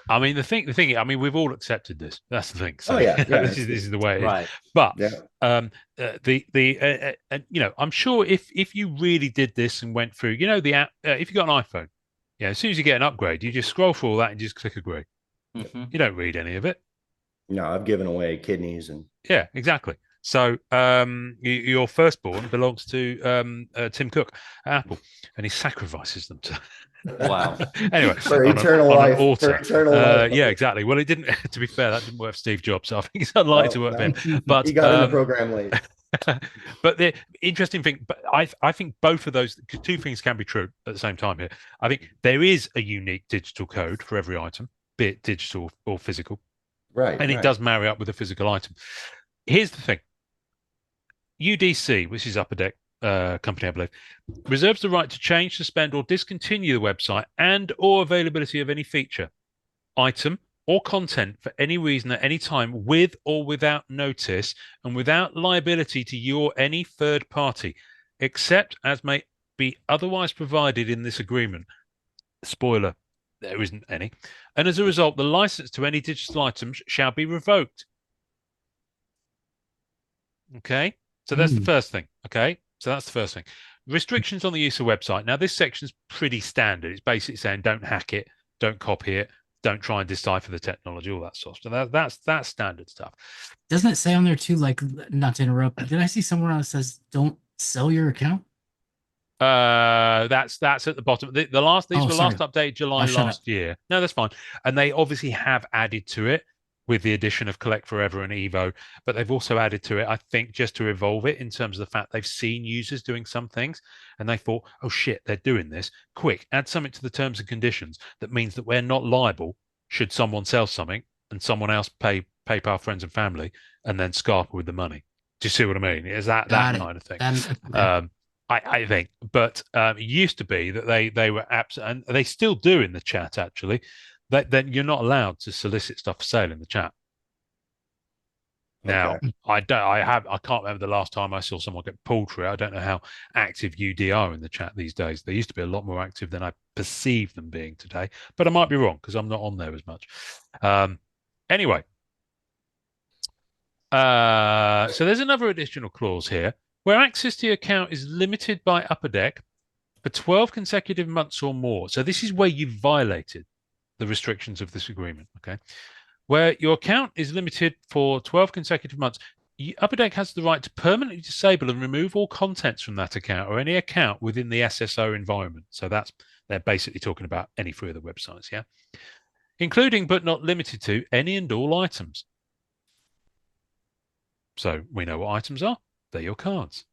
I mean, the thing. I mean, we've all accepted this. That's the thing. So this is the way it is. Right. But I'm sure if you really did this and went through, the app, if you got an iPhone, as soon as you get an upgrade, you just scroll through all that and just click agree. You don't read any of it. No, I've given away kidneys and. Yeah, exactly. So your firstborn belongs to Tim Cook at Apple, and he sacrifices them to. Wow. Anyway, for eternal life. Yeah, exactly. Well, it didn't. To be fair, that didn't work for Steve Jobs, so I think it's unlikely to work for him. But he got in the program late. But the interesting thing, I think both of those two things can be true at the same time here. I think there is a unique digital code for every item, be it digital or physical, right? And it does marry up with a physical item. Here's the thing. UDC, which is Upper Deck company, I believe, reserves the right to change, suspend, or discontinue the website and or availability of any feature, item, or content for any reason at any time, with or without notice, and without liability to you or any third party, except as may be otherwise provided in this agreement. Spoiler, there isn't any. And as a result, the license to any digital items shall be revoked. Okay? So that's the first thing. Okay? So that's the first thing. Restrictions on the use of website. Now, this section's pretty standard. It's basically saying don't hack it, don't copy it, don't try and decipher the technology, all that sort of stuff. That's standard stuff. Doesn't it say on there too, like, not to interrupt, but did I see somewhere else that says don't sell your account? That's at the bottom. These were last updated July last year. No, that's fine. And they obviously have added to it with the addition of Collect Forever and Evo, but they've also added to it, I think, just to evolve it in terms of the fact they've seen users doing some things and they thought, oh shit, they're doing this. Quick, add something to the terms and conditions that means that we're not liable should someone sell something and someone else pay PayPal friends and family and then scarper with the money. Do you see what I mean? Is that kind of thing? I think, but it used to be that they were and they still do in the chat actually, that you're not allowed to solicit stuff for sale in the chat. Now, I can't remember the last time I saw someone get pulled for it. I don't know how active UD are in the chat these days. They used to be a lot more active than I perceive them being today, but I might be wrong because I'm not on there as much. Anyway, so there's another additional clause here where access to your account is limited by Upper Deck for 12 consecutive months or more. So this is where you've violated the restrictions of this agreement, okay? Where your account is limited for 12 consecutive months, Upper Deck has the right to permanently disable and remove all contents from that account or any account within the SSO environment. So they're basically talking about any three of the websites, yeah? Including but not limited to any and all items. So we know what items are. They're your cards.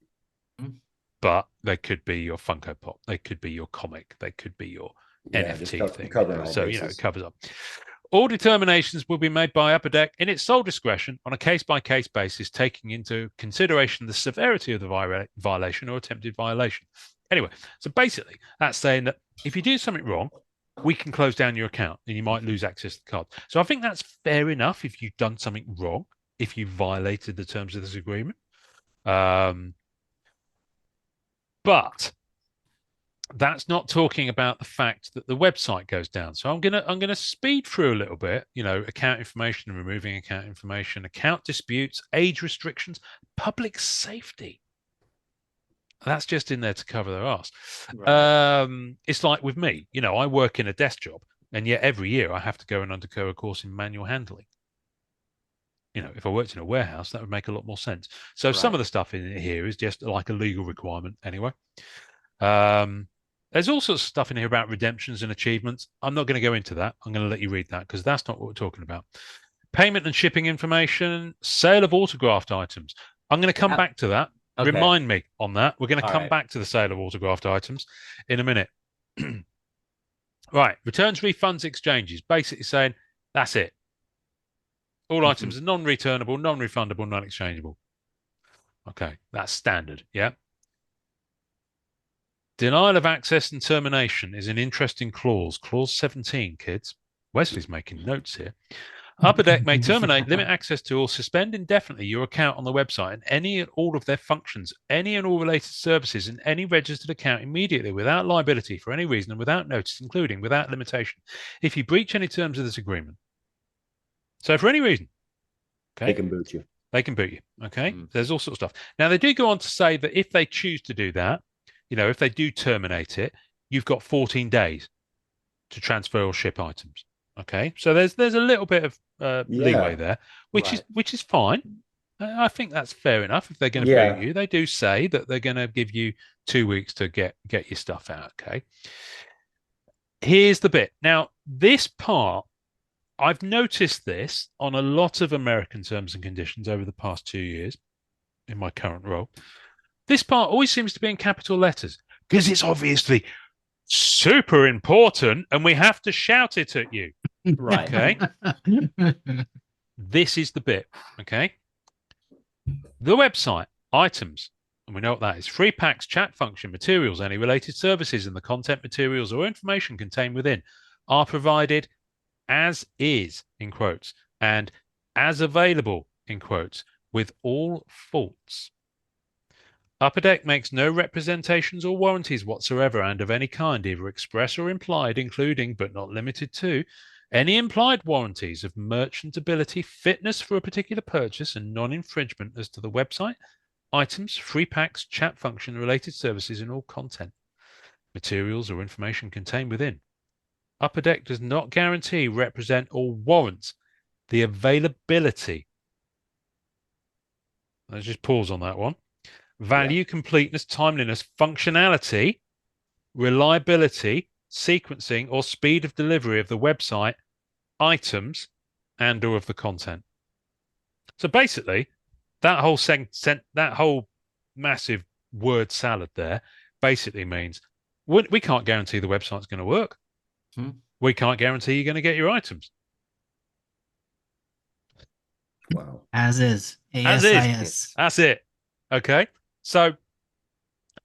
But they could be your Funko Pop. They could be your comic. They could be your NFT thing. So, it covers up. All determinations will be made by Upper Deck in its sole discretion on a case-by-case basis, taking into consideration the severity of the violation or attempted violation. Anyway, so basically, that's saying that if you do something wrong, we can close down your account and you might lose access to the card. So I think that's fair enough if you've done something wrong, if you violated the terms of this agreement. But that's not talking about the fact that the website goes down. So I'm gonna speed through a little bit. Account information and removing account information, account disputes, age restrictions, public safety. That's just in there to cover their ass. Right. It's like with me. I work in a desk job, and yet every year I have to go and undergo a course in manual handling. If I worked in a warehouse, that would make a lot more sense. So some of the stuff in here is just like a legal requirement anyway. There's all sorts of stuff in here about redemptions and achievements. I'm not going to go into that. I'm going to let you read that because that's not what we're talking about. Payment and shipping information, sale of autographed items. I'm going to come back to that. Okay. Remind me on that. We're going to come back to the sale of autographed items in a minute. Right. Returns, refunds, exchanges. Basically saying that's it. All items are non-returnable, non-refundable, non-exchangeable. Okay, that's standard, yeah? Denial of access and termination is an interesting clause. Clause 17, kids. Wesley's making notes here. Upper Deck may terminate, limit access to, or suspend indefinitely your account on the website and any and all of their functions, any and all related services, and any registered account immediately without liability for any reason and without notice, including without limitation, if you breach any terms of this agreement. So for any reason, okay, they can boot you. They can boot you. Okay. There's all sorts of stuff. Now, they do go on to say that if they choose to do that, if they do terminate it, you've got 14 days to transfer or ship items. Okay. So there's a little bit of leeway there, which is fine. I think that's fair enough. If they're going to boot you, they do say that they're going to give you 2 weeks to get your stuff out. Okay. Here's the bit. Now, this part, I've noticed this on a lot of American terms and conditions over the past 2 years in my current role. This part always seems to be in capital letters because it's obviously super important and we have to shout it at you. Right. Okay. This is the bit. Okay. The website, items, and we know what that is. Free packs, chat function, materials, any related services, and the content, materials, or information contained within are provided as is, in quotes, and as available, in quotes, with all faults. Upper Deck makes no representations or warranties whatsoever and of any kind, either express or implied, including, but not limited to, any implied warranties of merchantability, fitness for a particular purchase, and non-infringement as to the website, items, free packs, chat function, related services, and all content, materials, or information contained within. Upper Deck does not guarantee, represent, or warrant the availability. Let's just pause on that one. Value, completeness, timeliness, functionality, reliability, sequencing, or speed of delivery of the website, items, and or of the content. So basically, that whole massive word salad there basically means we can't guarantee the website's going to work. We can't guarantee you're going to get your items. Wow. As is. As is. That's it. Okay. So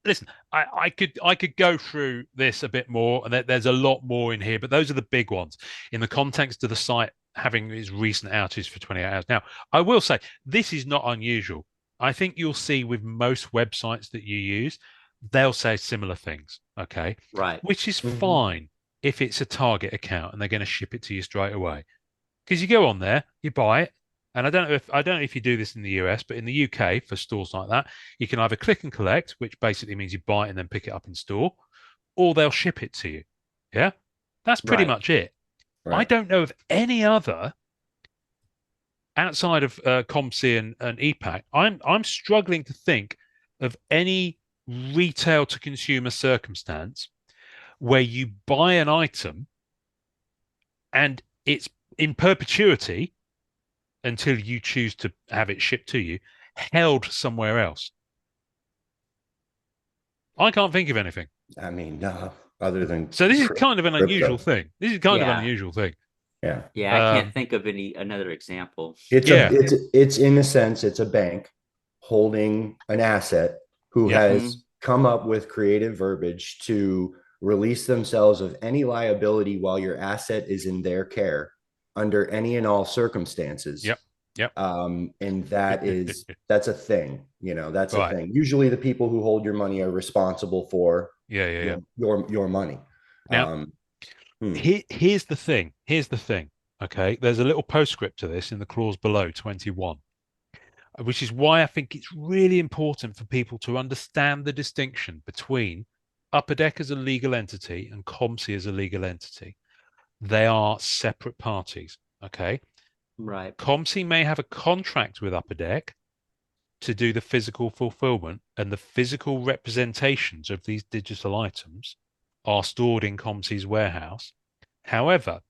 listen, I could go through this a bit more, and there's a lot more in here, but those are the big ones in the context of the site having its recent outage for 28 hours. Now, I will say this is not unusual. I think you'll see with most websites that you use, they'll say similar things. Okay. Right. Which is fine if it's a Target account and they're going to ship it to you straight away. Because you go on there, you buy it, and I don't know if you do this in the US, but in the UK for stores like that, you can either click and collect, which basically means you buy it and then pick it up in store, or they'll ship it to you. Yeah, that's pretty much it. Right. I don't know of any other outside of COMC and EPAC, I'm struggling to think of any retail to consumer circumstance where you buy an item and it's in perpetuity until you choose to have it shipped to you, held somewhere else. I can't think of anything. I mean, no, other than so this is kind of an unusual crypto. thing. This is kind of an unusual thing. Yeah. Yeah, I can't think of another example. It's in a sense, it's a bank holding an asset who has come up with creative verbiage to release themselves of any liability while your asset is in their care under any and all circumstances. Yep. And that's a thing, that's a thing. Usually the people who hold your money are responsible for your money. Now, here's the thing. Okay. There's a little postscript to this in the clause below 21, which is why I think it's really important for people to understand the distinction between Upper Deck as a legal entity and COMC as a legal entity. They are separate parties. Okay. Right. COMC may have a contract with Upper Deck to do the physical fulfillment, and the physical representations of these digital items are stored in COMC's warehouse. However,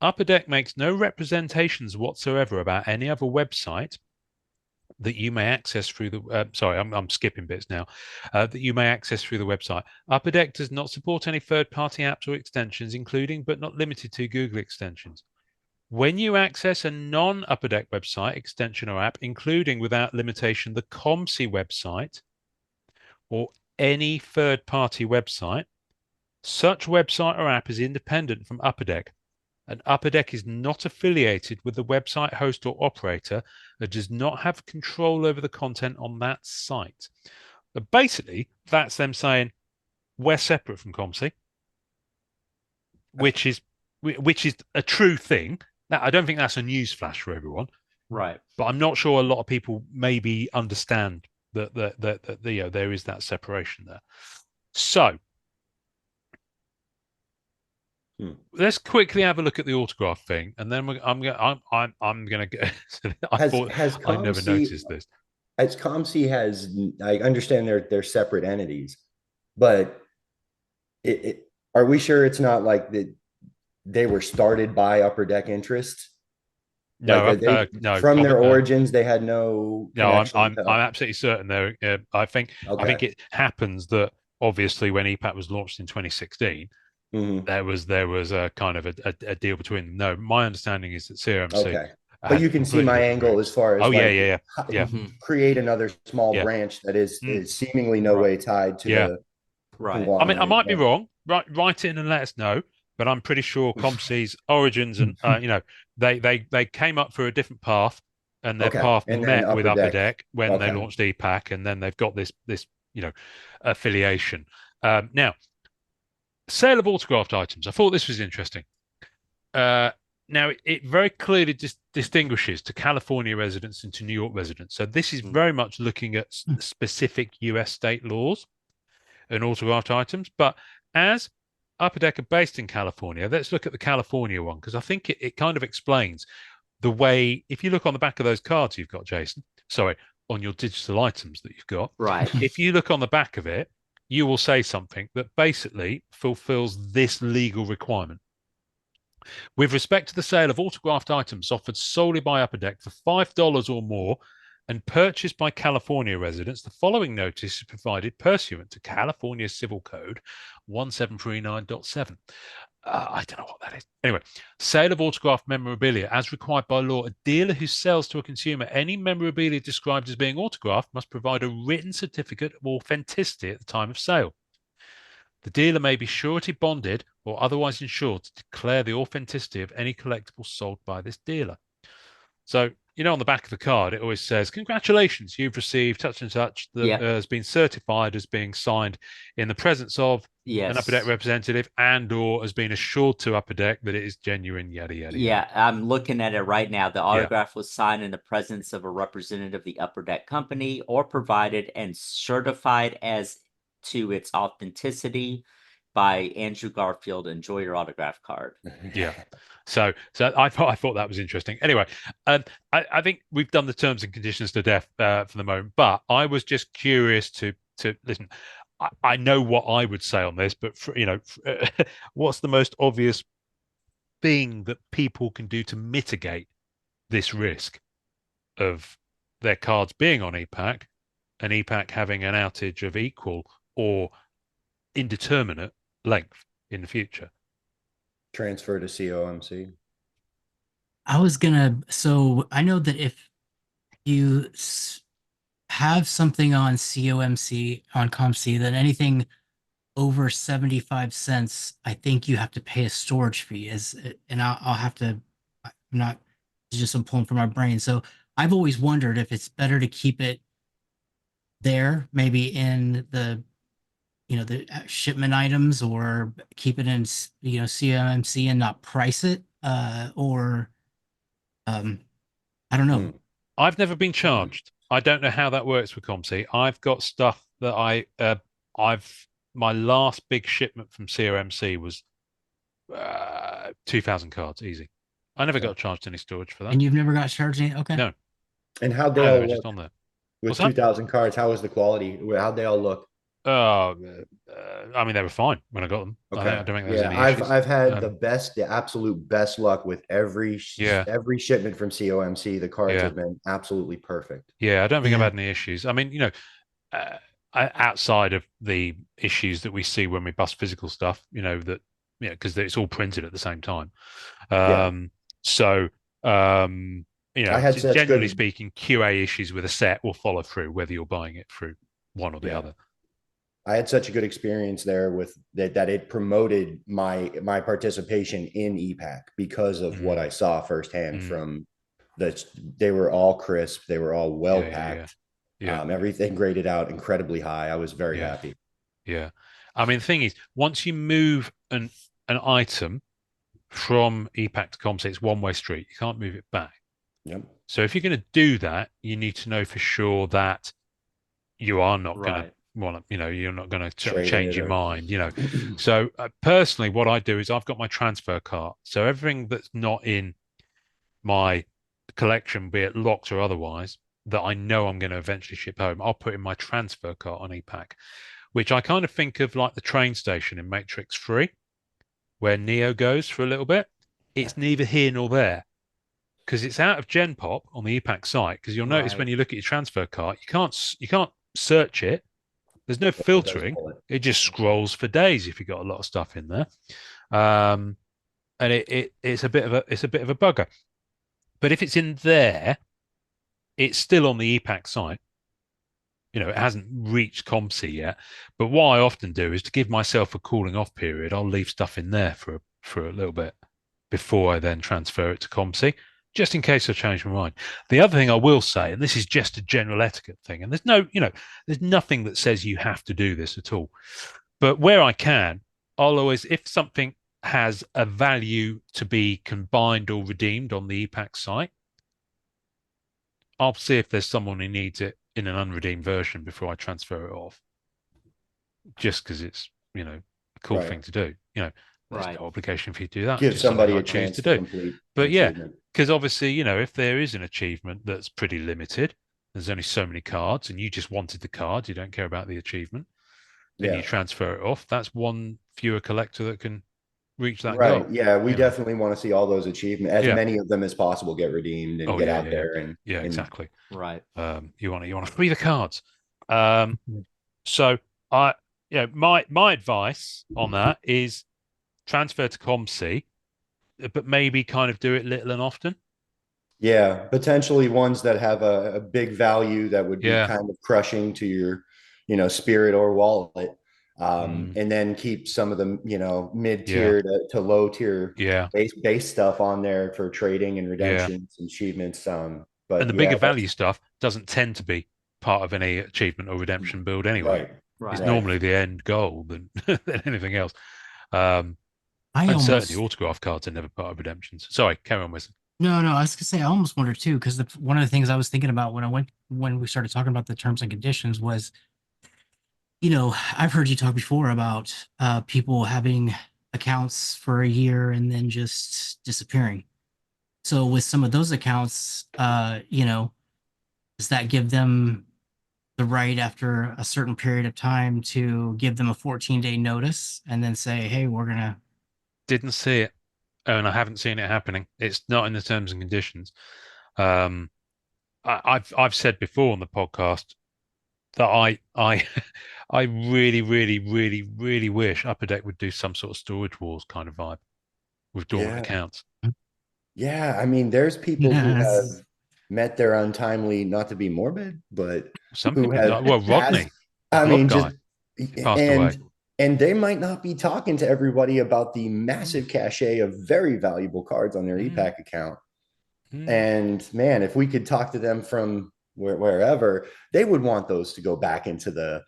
Upper Deck makes no representations whatsoever about any other website that you may access through the I'm skipping bits now, that you may access through the website. Upper Deck does not support any third-party apps or extensions, including but not limited to Google extensions. When you access a non-Upper Deck website, extension, or app, including without limitation the COMC website or any third-party website, such website or app is independent from Upper Deck, and Upper Deck is not affiliated with the website host or operator that does not have control over the content on that site. But basically, that's them saying we're separate from COMC, which is a true thing. Now, I don't think that's a news flash for everyone, right? But I'm not sure a lot of people maybe understand that there is that separation there. So let's quickly have a look at the autograph thing, and then I'm gonna get. I never noticed this. As COMC has, I understand they're separate entities, but are we sure it's not like that? They were started by Upper Deck interests. No, no. From their origins, they had no. No, I'm absolutely certain there. I think it happens that obviously when EPAC was launched in 2016, there was a kind of a deal between them. No, my understanding is that COMC. Okay. But you can see my angle as far as create another small branch that is seemingly no way tied to the. Right. I mean, I might be wrong. Write in and let us know. But I'm pretty sure COMC's origins and they came up through a different path, and their path met with Upper Deck when they launched EPAC, and then they've got this affiliation. Now, sale of autographed items. I thought this was interesting. Now, it very clearly distinguishes to California residents and to New York residents. So this is very much looking at specific US state laws and autographed items. But as Upper Deck are based in California, let's look at the California one, because I think it kind of explains the way, if you look on the back of those cards you've got, Jason, on your digital items that you've got, right? If you look on the back of it, you will say something that basically fulfills this legal requirement. With respect to the sale of autographed items offered solely by Upper Deck for $5 or more and purchased by California residents, the following notice is provided pursuant to California Civil Code 1739.7. I don't know what that is. Anyway, sale of autographed memorabilia. As required by law, a dealer who sells to a consumer any memorabilia described as being autographed must provide a written certificate of authenticity at the time of sale. The dealer may be surety bonded or otherwise insured to declare the authenticity of any collectible sold by this dealer. So, on the back of the card, it always says, congratulations, you've received such and such that has been certified as being signed in the presence of an Upper Deck representative and or has been assured to Upper Deck that it is genuine, yada, yada. Yeah, I'm looking at it right now. The autograph was signed in the presence of a representative of the Upper Deck company or provided and certified as to its authenticity by Andrew Garfield. Enjoy your autograph card. Yeah. So I thought that was interesting. Anyway, I think we've done the terms and conditions to death for the moment, but I was just curious to listen. I know what I would say on this, but what's the most obvious thing that people can do to mitigate this risk of their cards being on EPAC and EPAC having an outage of equal or indeterminate length in the future? Transfer to COMC. So I know that if you have something on COMC, on COMC, then anything over 75 cents, I think you have to pay a storage fee. And I'll have to, I'm not, it's just I'm pulling from my brain. So I've always wondered if it's better to keep it there, maybe in the the shipment items, or keep it in CMMC and not price it, or I don't know. I've never been charged. I don't know how that works with COMC. I've got stuff that my last big shipment from COMC was 2,000 cards, easy. I never got charged any storage for that. And you've never got charged any? Okay. No. And how'd they all look? Just on there. With 2,000 cards, how was the quality? How'd they all look? I mean, they were fine when I got them. Okay. I don't think there's any issues. I've had the absolute best luck with every shipment from COMC. The cards have been absolutely perfect. Yeah, I don't think I've had any issues. I mean, outside of the issues that we see when we bust physical stuff, because it's all printed at the same time. Generally speaking, QA issues with a set will follow through whether you're buying it through one or the other. I had such a good experience there with that it promoted my participation in EPAC because of what I saw firsthand from they were all crisp. They were all well packed. Everything graded out incredibly high. I was very happy. Yeah. I mean, the thing is, once you move an item from EPAC to COMC, it's one-way street. You can't move it back. Yep. So if you're going to do that, you need to know for sure that you are not going to you're not going to change your mind, So personally, what I do is I've got my transfer cart. So everything that's not in my collection, be it locked or otherwise, that I know I'm going to eventually ship home, I'll put in my transfer cart on EPAC, which I kind of think of like the train station in Matrix 3, where Neo goes for a little bit. It's neither here nor there, because it's out of Gen Pop on the EPAC site. Because you'll notice when you look at your transfer cart, you can't search it. There's no filtering. It just scrolls for days if you've got a lot of stuff in there, and it's a bit of a bugger. But if it's in there, it's still on the EPAC site. It hasn't reached COMC yet. But what I often do is to give myself a cooling off period. I'll leave stuff in there for a little bit before I then transfer it to COMC, just in case I change my mind. The other thing I will say, and this is just a general etiquette thing, and there's nothing that says you have to do this at all. But where I can, I'll always, if something has a value to be combined or redeemed on the EPAC site, I'll see if there's someone who needs it in an unredeemed version before I transfer it off. Just because it's, a cool thing to do. There's no obligation for you to do that. Give somebody a chance to do. But because obviously, if there is an achievement that's pretty limited, there's only so many cards, and you just wanted the card, you don't care about the achievement, then you transfer it off. That's one fewer collector that can reach that goal. Yeah, we definitely want to see all those achievements, as many of them as possible, get redeemed and get out there. And exactly. Right. You want to free the cards. So my advice on that is transfer to COMC, but maybe kind of do it little and often. Yeah, potentially ones that have a big value that would be kind of crushing to your, spirit or wallet. And then keep some of the, mid-tier to low-tier base stuff on there for trading and redemptions and achievements. But the bigger value stuff doesn't tend to be part of any achievement or redemption build anyway. It's normally the end goal than anything else. And certainly autograph cards are never part of redemptions. Sorry, carry on, Wesley. No, I was gonna say I almost wonder too, because one of the things I was thinking about when we started talking about the terms and conditions was I've heard you talk before about people having accounts for a year and then just disappearing. So with some of those accounts, does that give them the right after a certain period of time to give them a 14-day notice and then say, hey, we're going to. Didn't see it. And I haven't seen it happening. It's not in the terms and conditions. I've said before on the podcast that I really, really, really, really wish Upper Deck would do some sort of storage wars kind of vibe with dormant accounts. Yeah, I mean, there's people who have met their untimely, not to be morbid, but some people have, well, Rodney, just passed away. And they might not be talking to everybody about the massive cachet of very valuable cards on their EPAC account. And man, if we could talk to them from wherever, they would want those to go back into the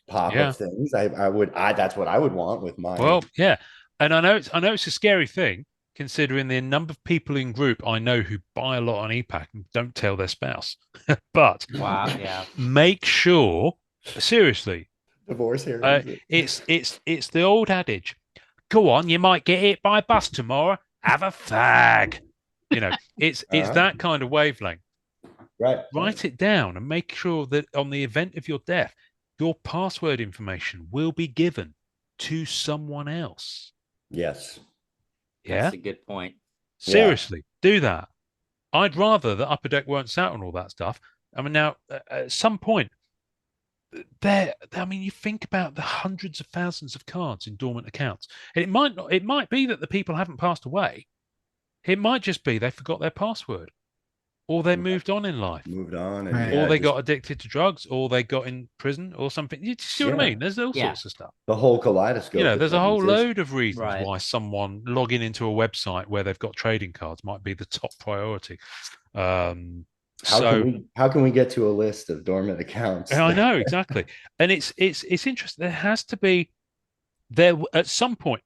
pop of things. That's what I would want with mine. Well, yeah. And I know it's a scary thing, considering the number of people in group I know who buy a lot on EPAC and don't tell their spouse. But wow, yeah. Make sure, seriously, divorce hearings. It's the old adage. Go on, you might get hit by a bus tomorrow. Have a fag. It's that kind of wavelength. Right. Write it down and make sure that on the event of your death, your password information will be given to someone else. Yes. Yeah. That's a good point. Seriously, do that. I'd rather that Upper Deck weren't sat on all that stuff. I mean, now, at some point, you think about the hundreds of thousands of cards in dormant accounts. And it might be that the people haven't passed away. It might just be they forgot their password, or they moved on in life, or they got addicted to drugs, or they got in prison, or something. You see what I mean? There's all sorts of stuff. The whole kaleidoscope. There's a whole load of reasons why someone logging into a website where they've got trading cards might be the top priority. How can we get to a list of dormant accounts? I know, exactly. And it's interesting. There has to be at some point.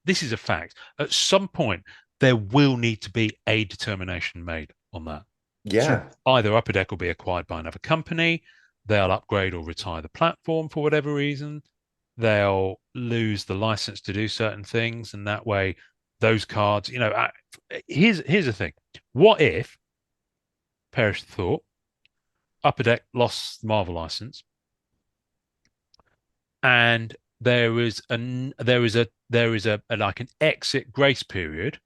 This is a fact. At some point, there will need to be a determination made on that. Yeah. So either Upper Deck will be acquired by another company, they'll upgrade or retire the platform for whatever reason, they'll lose the license to do certain things, and that way those cards, here's the thing. What if, perish the thought, Upper Deck lost the Marvel license and there is like an exit grace period,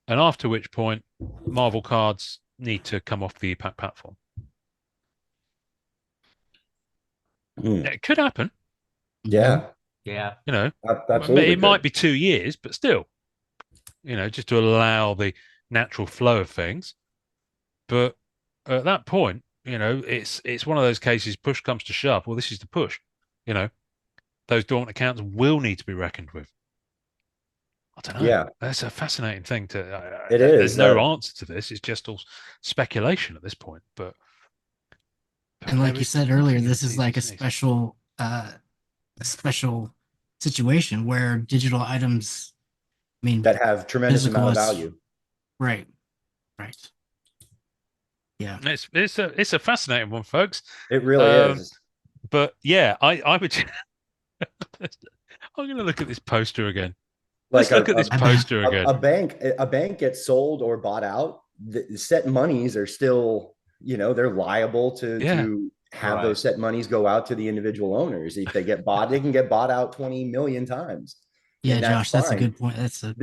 and after which point Marvel cards need to come off the EPAC platform. It could happen. Yeah. Yeah. Absolutely. It might be 2 years, but still, just to allow the natural flow of things. But at that point, it's one of those cases, push comes to shove. Well, this is the push. Those dormant accounts will need to be reckoned with. I don't know. Yeah. That's a fascinating thing to. It is. There's no answer to this. It's just all speculation at this point. But and like you said earlier, this is like a special situation where digital items, that have tremendous amount of value. Right. Yeah. It's a fascinating one, folks. It really is. But yeah, I would. I'm going to look at this poster again. Let's look at this poster again. A bank gets sold or bought out. The set monies are still, they're liable to have those set monies go out to the individual owners. If they get bought, they can get bought out 20 million times. Yeah, Josh, that's a good point. So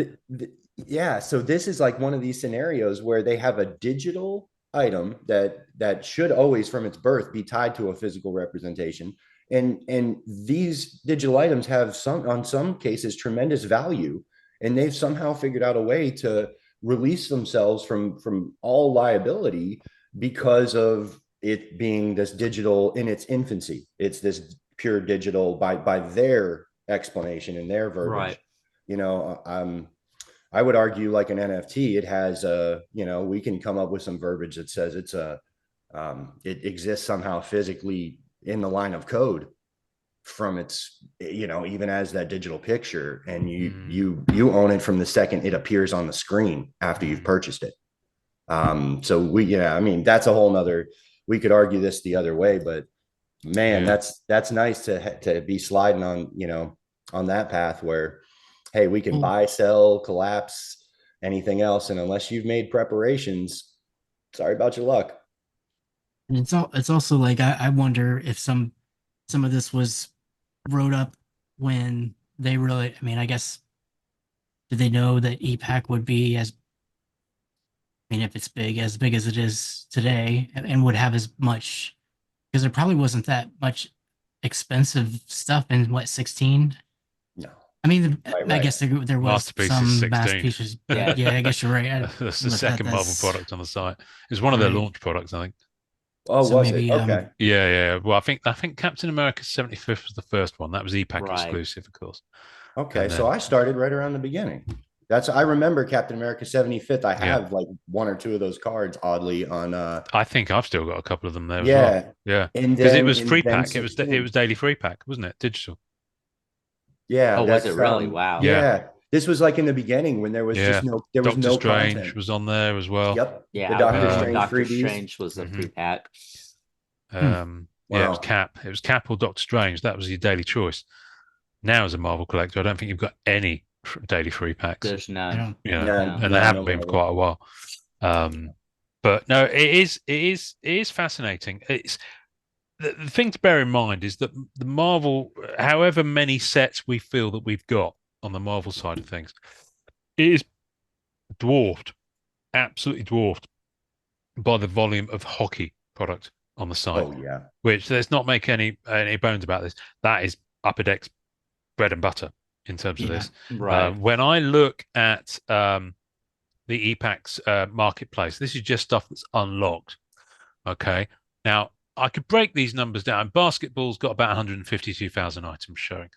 this is like one of these scenarios where they have a digital item that should always, from its birth, be tied to a physical representation. And these digital items have on some cases, tremendous value, and they've somehow figured out a way to release themselves from all liability because of it being this digital in its infancy. It's this pure digital by their explanation and their verbiage. Right. I would argue like an NFT, it has we can come up with some verbiage that says it exists somehow physically in the line of code from its, even as that digital picture, and you own it from the second it appears on the screen after you've purchased it. So that's a whole nother, we could argue this the other way, but Man, that's nice to be sliding on, on that path where, hey, we can buy, sell, collapse, anything else. And unless you've made preparations, sorry about your luck. And it's also like I wonder if some of this was wrote up when they really, I mean, I guess, did they know that EPAC would be I mean, if it's as big as it is today, and would have as much, because there probably wasn't that much expensive stuff in what, 16? No. I mean, Right. I guess there was some masterpieces. Yeah, I guess you're right. That's the second Marvel product on the site. It's one of their launch products, I think. Oh, so was maybe, it? Okay. Yeah. Well, I think Captain America 75th was the first one. That was EPAC exclusive, of course. Okay, so I started right around the beginning. I remember Captain America 75th. I have like one or two of those cards, oddly, on I think I've still got a couple of them there as well. Yeah. Because it was free pack. It was daily free pack, wasn't it? Digital. Yeah. Oh, was it really? Wow. Yeah. This was like in the beginning when there was just no Doctor Strange content. was on there as well. Yep. Yeah. Doctor Strange was a free pack. Yeah, it was Cap. It was Cap or Doctor Strange. That was your daily choice. Now, as a Marvel collector, I don't think you've got any daily free packs. There's none. And there haven't been for quite a while. But no, it is fascinating. It's the thing to bear in mind is that the Marvel, however many sets we feel that we've got on the Marvel side of things, it is absolutely dwarfed by the volume of hockey product on the site. Oh yeah. Which, let's not make any bones about this. That is Upper Deck's bread and butter in terms of this. Right. When I look at the EPAC's marketplace, this is just stuff that's unlocked. Okay. Now, I could break these numbers down. Basketball's got about 152,000 items showing.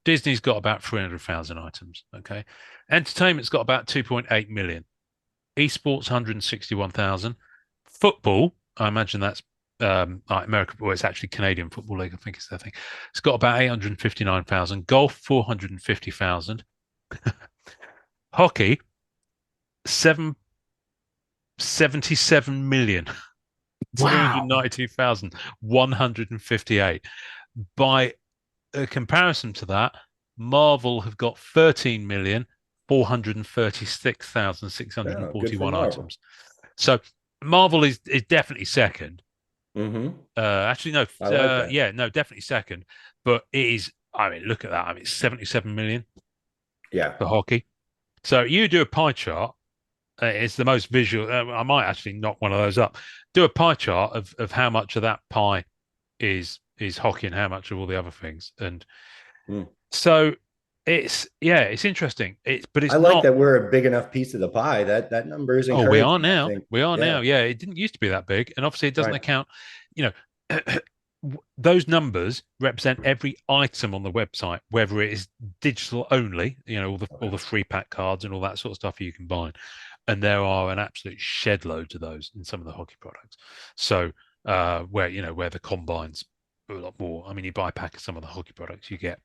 Disney's got about 300,000 items. Okay. Entertainment's got about 2.8 million. Esports, 161,000. Football, I imagine that's American, well, it's actually Canadian Football League, I think it's their thing. It's got about 859,000. Golf, 450,000. Hockey, 77 million. Wow. 292,158. By comparison to that, Marvel have got 13,436,641 items. So Marvel is definitely second. Actually, no. Definitely second. But it is. I mean, look at that. I mean, it's 77 million. Yeah. For hockey. So you do a pie chart. It's the most visual. I might actually knock one of those up. Do a pie chart of how much of that pie is hockey and how much of all the other things. And so it's interesting. But it's I like that we're a big enough piece of the pie. That number is encouraging. Oh, we are now. We are now. Yeah, it didn't used to be that big, and obviously it doesn't account. Those numbers represent every item on the website, whether it is digital only, all the free pack cards and all that sort of stuff you can buy, and there are an absolute shed load of those in some of the hockey products. So where the combines are a lot more. I mean, you buy a pack of some of the hockey products, you get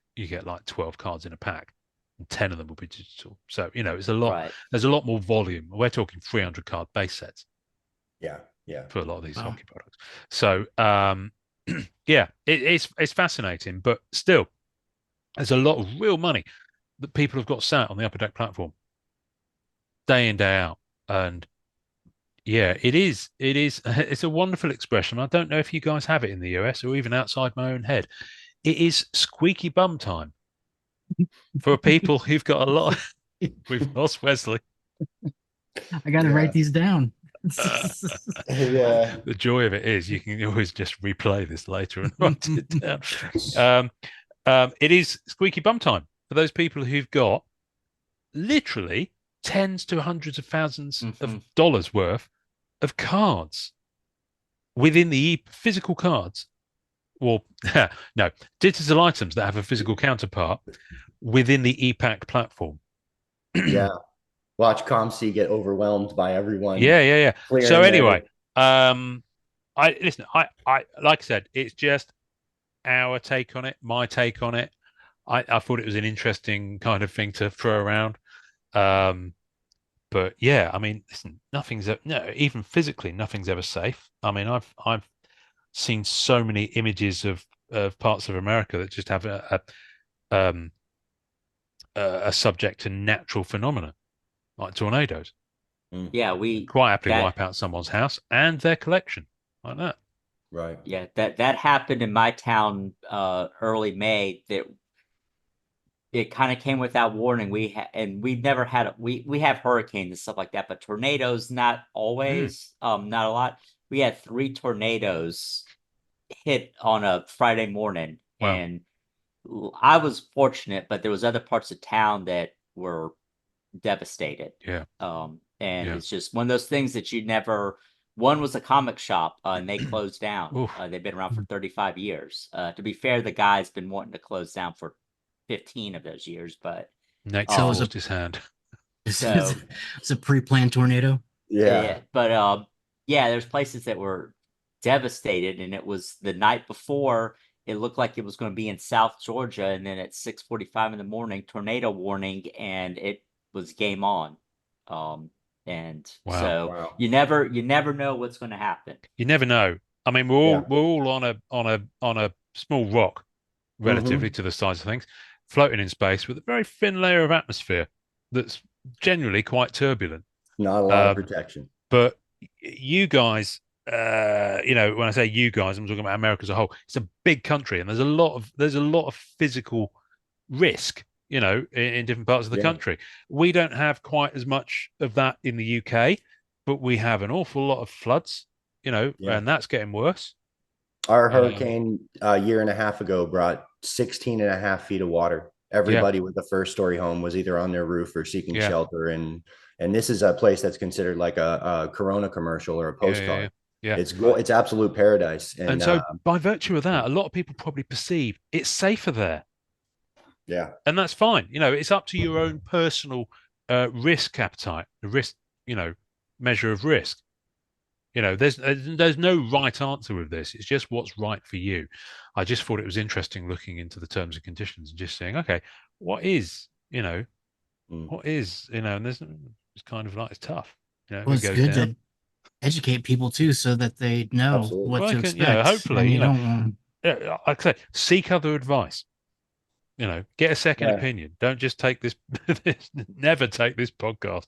like 12 cards in a pack, and 10 of them will be digital. So it's a lot. Right. There's a lot more volume. We're talking 300 card base sets. Yeah. For a lot of these hockey products. So it's fascinating, but still, there's a lot of real money that people have got sat on the Upper Deck platform day in, day out. And it's a wonderful expression. I don't know if you guys have it in the US or even outside my own head. It is squeaky bum time for people who've got a lot. We've lost Wesley. I got to write these down. The joy of it is you can always just replay this later and write it down. It is squeaky bum time for those people who've got literally tens to hundreds of thousands of dollars worth of cards within the physical cards, or no, digital items that have a physical counterpart within the EPAC platform. Yeah. Watch ComC get overwhelmed by everyone. Yeah. So anyway, I like I said, it's just our take on it, my take on it. I thought it was an interesting kind of thing to throw around. But yeah, I mean, listen, even physically, nothing's ever safe. I mean, I've seen so many images of parts of America that just have a subject to natural phenomena like tornadoes. Yeah, we quite happily wipe out someone's house and their collection like that. Right. Yeah, that happened in my town early May. That it kind of came without warning. We've never had we have hurricanes and stuff like that, but tornadoes not always, not a lot. We had 3 tornadoes hit on a Friday morning. Wow. And I was fortunate, but there was other parts of town that were devastated. Yeah. And it's just one of those things that you never. One was a comic shop, and they closed down. They've been around for 35 years. To be fair, the guy's been wanting to close down for 15 of those years, but next forced his hand. So it's a pre-planned tornado. Yeah. But there's places that were devastated, and it was the night before. It looked like it was going to be in South Georgia, and then at 6:45 in the morning, tornado warning, and it was game on. So you never know what's going to happen. You never know. I mean, we're all on a small rock, relatively to the size of things, floating in space with a very thin layer of atmosphere that's generally quite turbulent. Not a lot of protection. But you guys, when I say you guys, I'm talking about America as a whole. It's a big country, and there's a lot of physical risk, in different parts of the country. We don't have quite as much of that in the UK, but we have an awful lot of floods, and that's getting worse. Our hurricane a year and a half ago brought 16 and a half feet of water. Everybody with a first-story home was either on their roof or seeking shelter. And this is a place that's considered like a Corona commercial or a postcard. Yeah. It's absolute paradise. And so by virtue of that, a lot of people probably perceive it's safer there. Yeah. And that's fine. It's up to your own personal risk appetite, the risk, measure of risk. There's no right answer with this. It's just what's right for you. I just thought it was interesting looking into the terms and conditions and just saying, okay, what is, and it's kind of like, it's tough. Well, it's good to educate people too, so that they know what to expect. Hopefully, like I said, seek other advice. Get a second opinion. Don't just take this. Never take this podcast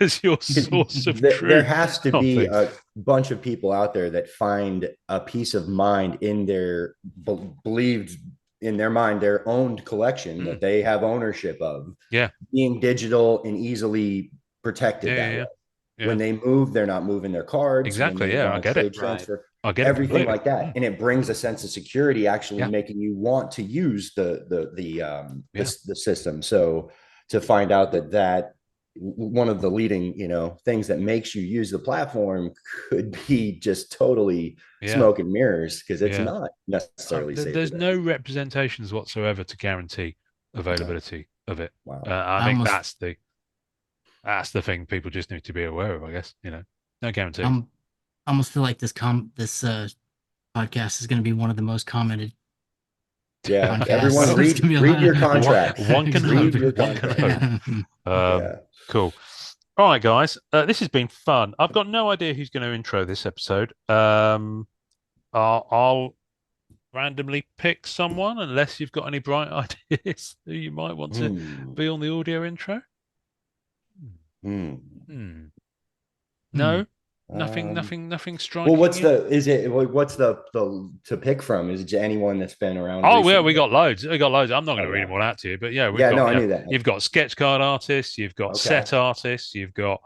as your source of truth. There has to be a bunch of people out there that find a peace of mind in their believed in their mind, their owned collection that they have ownership of. Yeah, being digital and easily protected that way. When they move, they're not moving their cards. Exactly. Yeah, I get it. Transfer. I get everything like that, and it brings a sense of security, actually making you want to use the system. So to find out that one of the leading things that makes you use the platform could be just totally smoke and mirrors, because it's not necessarily safe. There's no representations whatsoever to guarantee availability of it. Wow. I think that's the thing people just need to be aware of. I guess no guarantee. I almost feel like this podcast is going to be one of the most commented. Yeah, everyone read your contract. One can hope. Cool. All right, guys. This has been fun. I've got no idea who's going to intro this episode. I'll randomly pick someone, unless you've got any bright ideas who you might want to be on the audio intro. No. Nothing striking. Well, what's the to pick from? Is it anyone that's been around? Oh, recently? We got loads. I'm not going to read them all out to you, but I knew that. You've got sketch card artists, you've got set artists, you've got.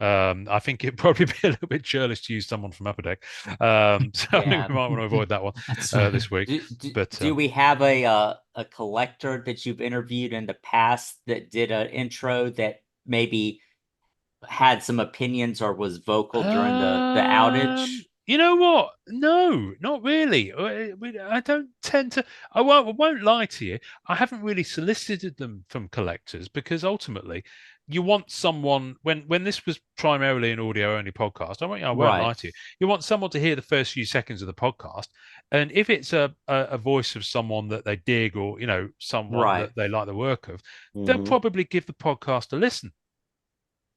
I think it'd probably be a little bit churlish to use someone from Upper Deck, so I think we might want to avoid that one this week. Do we have a collector that you've interviewed in the past that did an intro that maybe had some opinions or was vocal during the outage? You know what? No, not really. I don't tend to. I won't lie to you. I haven't really solicited them from collectors, because ultimately, you want someone when this was primarily an audio only podcast. I won't lie to you. You want someone to hear the first few seconds of the podcast, and if it's a voice of someone that they dig, or someone that they like the work of, they'll probably give the podcast a listen.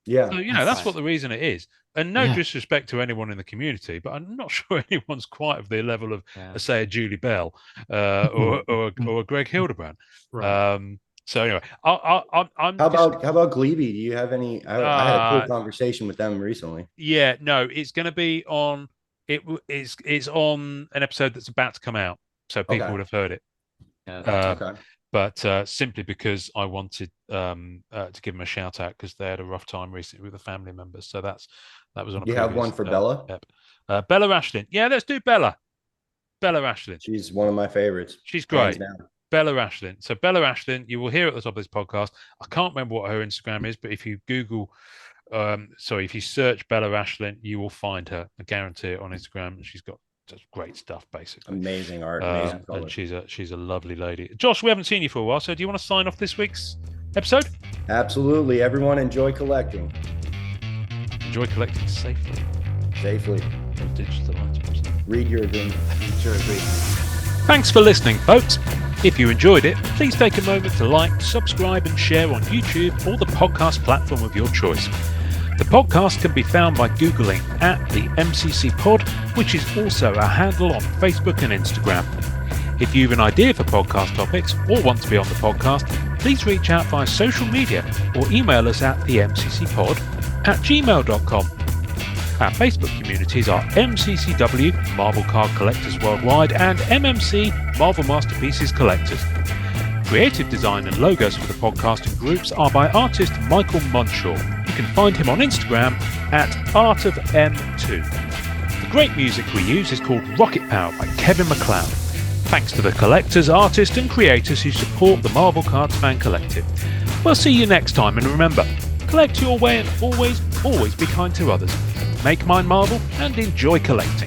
Yeah. So, that's what the reason it is. And no disrespect to anyone in the community, but I'm not sure anyone's quite of the level of, say, a Julie Bell or a Greg Hildebrand. Right. So anyway, I'm. How about Glebe? Do you have any? I had a cool conversation with them recently. Yeah, no, it's going to be on. It's on an episode that's about to come out, so people would have heard it. But simply because I wanted to give them a shout out because they had a rough time recently with the family members. So that was on. You have one for Bella? Bella Ashlyn. Yeah, let's do Bella. Bella Ashlyn. She's one of my favorites. She's great. Bella Ashlyn. So Bella Ashlyn, you will hear at the top of this podcast. I can't remember what her Instagram is, but if you Google, if you search Bella Ashlyn, you will find her. I guarantee it on Instagram. She's got just great stuff, basically. Amazing art, amazing color. And she's a lovely lady. Josh, we haven't seen you for a while, so do you want to sign off this week's episode? Absolutely. Everyone, enjoy collecting. Enjoy collecting safely. Safely. Digital items. Read your agreement. Thanks for listening, folks. If you enjoyed it, please take a moment to like, subscribe and share on YouTube or the podcast platform of your choice. The podcast can be found by Googling @the MCC Pod, which is also our handle on Facebook and Instagram. If you have an idea for podcast topics or want to be on the podcast, please reach out via social media or email us at themccpod@gmail.com. Our Facebook communities are MCCW, Marvel Card Collectors Worldwide, and MMC, Marvel Masterpieces Collectors. Creative design and logos for the podcast and groups are by artist Michael Munshaw. You can find him on Instagram @artofm2. The great music we use is called Rocket Power by Kevin MacLeod. Thanks to the collectors, artists and creators who support the Marvel Cards Fan Collective. We'll see you next time, and remember, collect your way and always be kind to others. Make mine Marvel and enjoy collecting.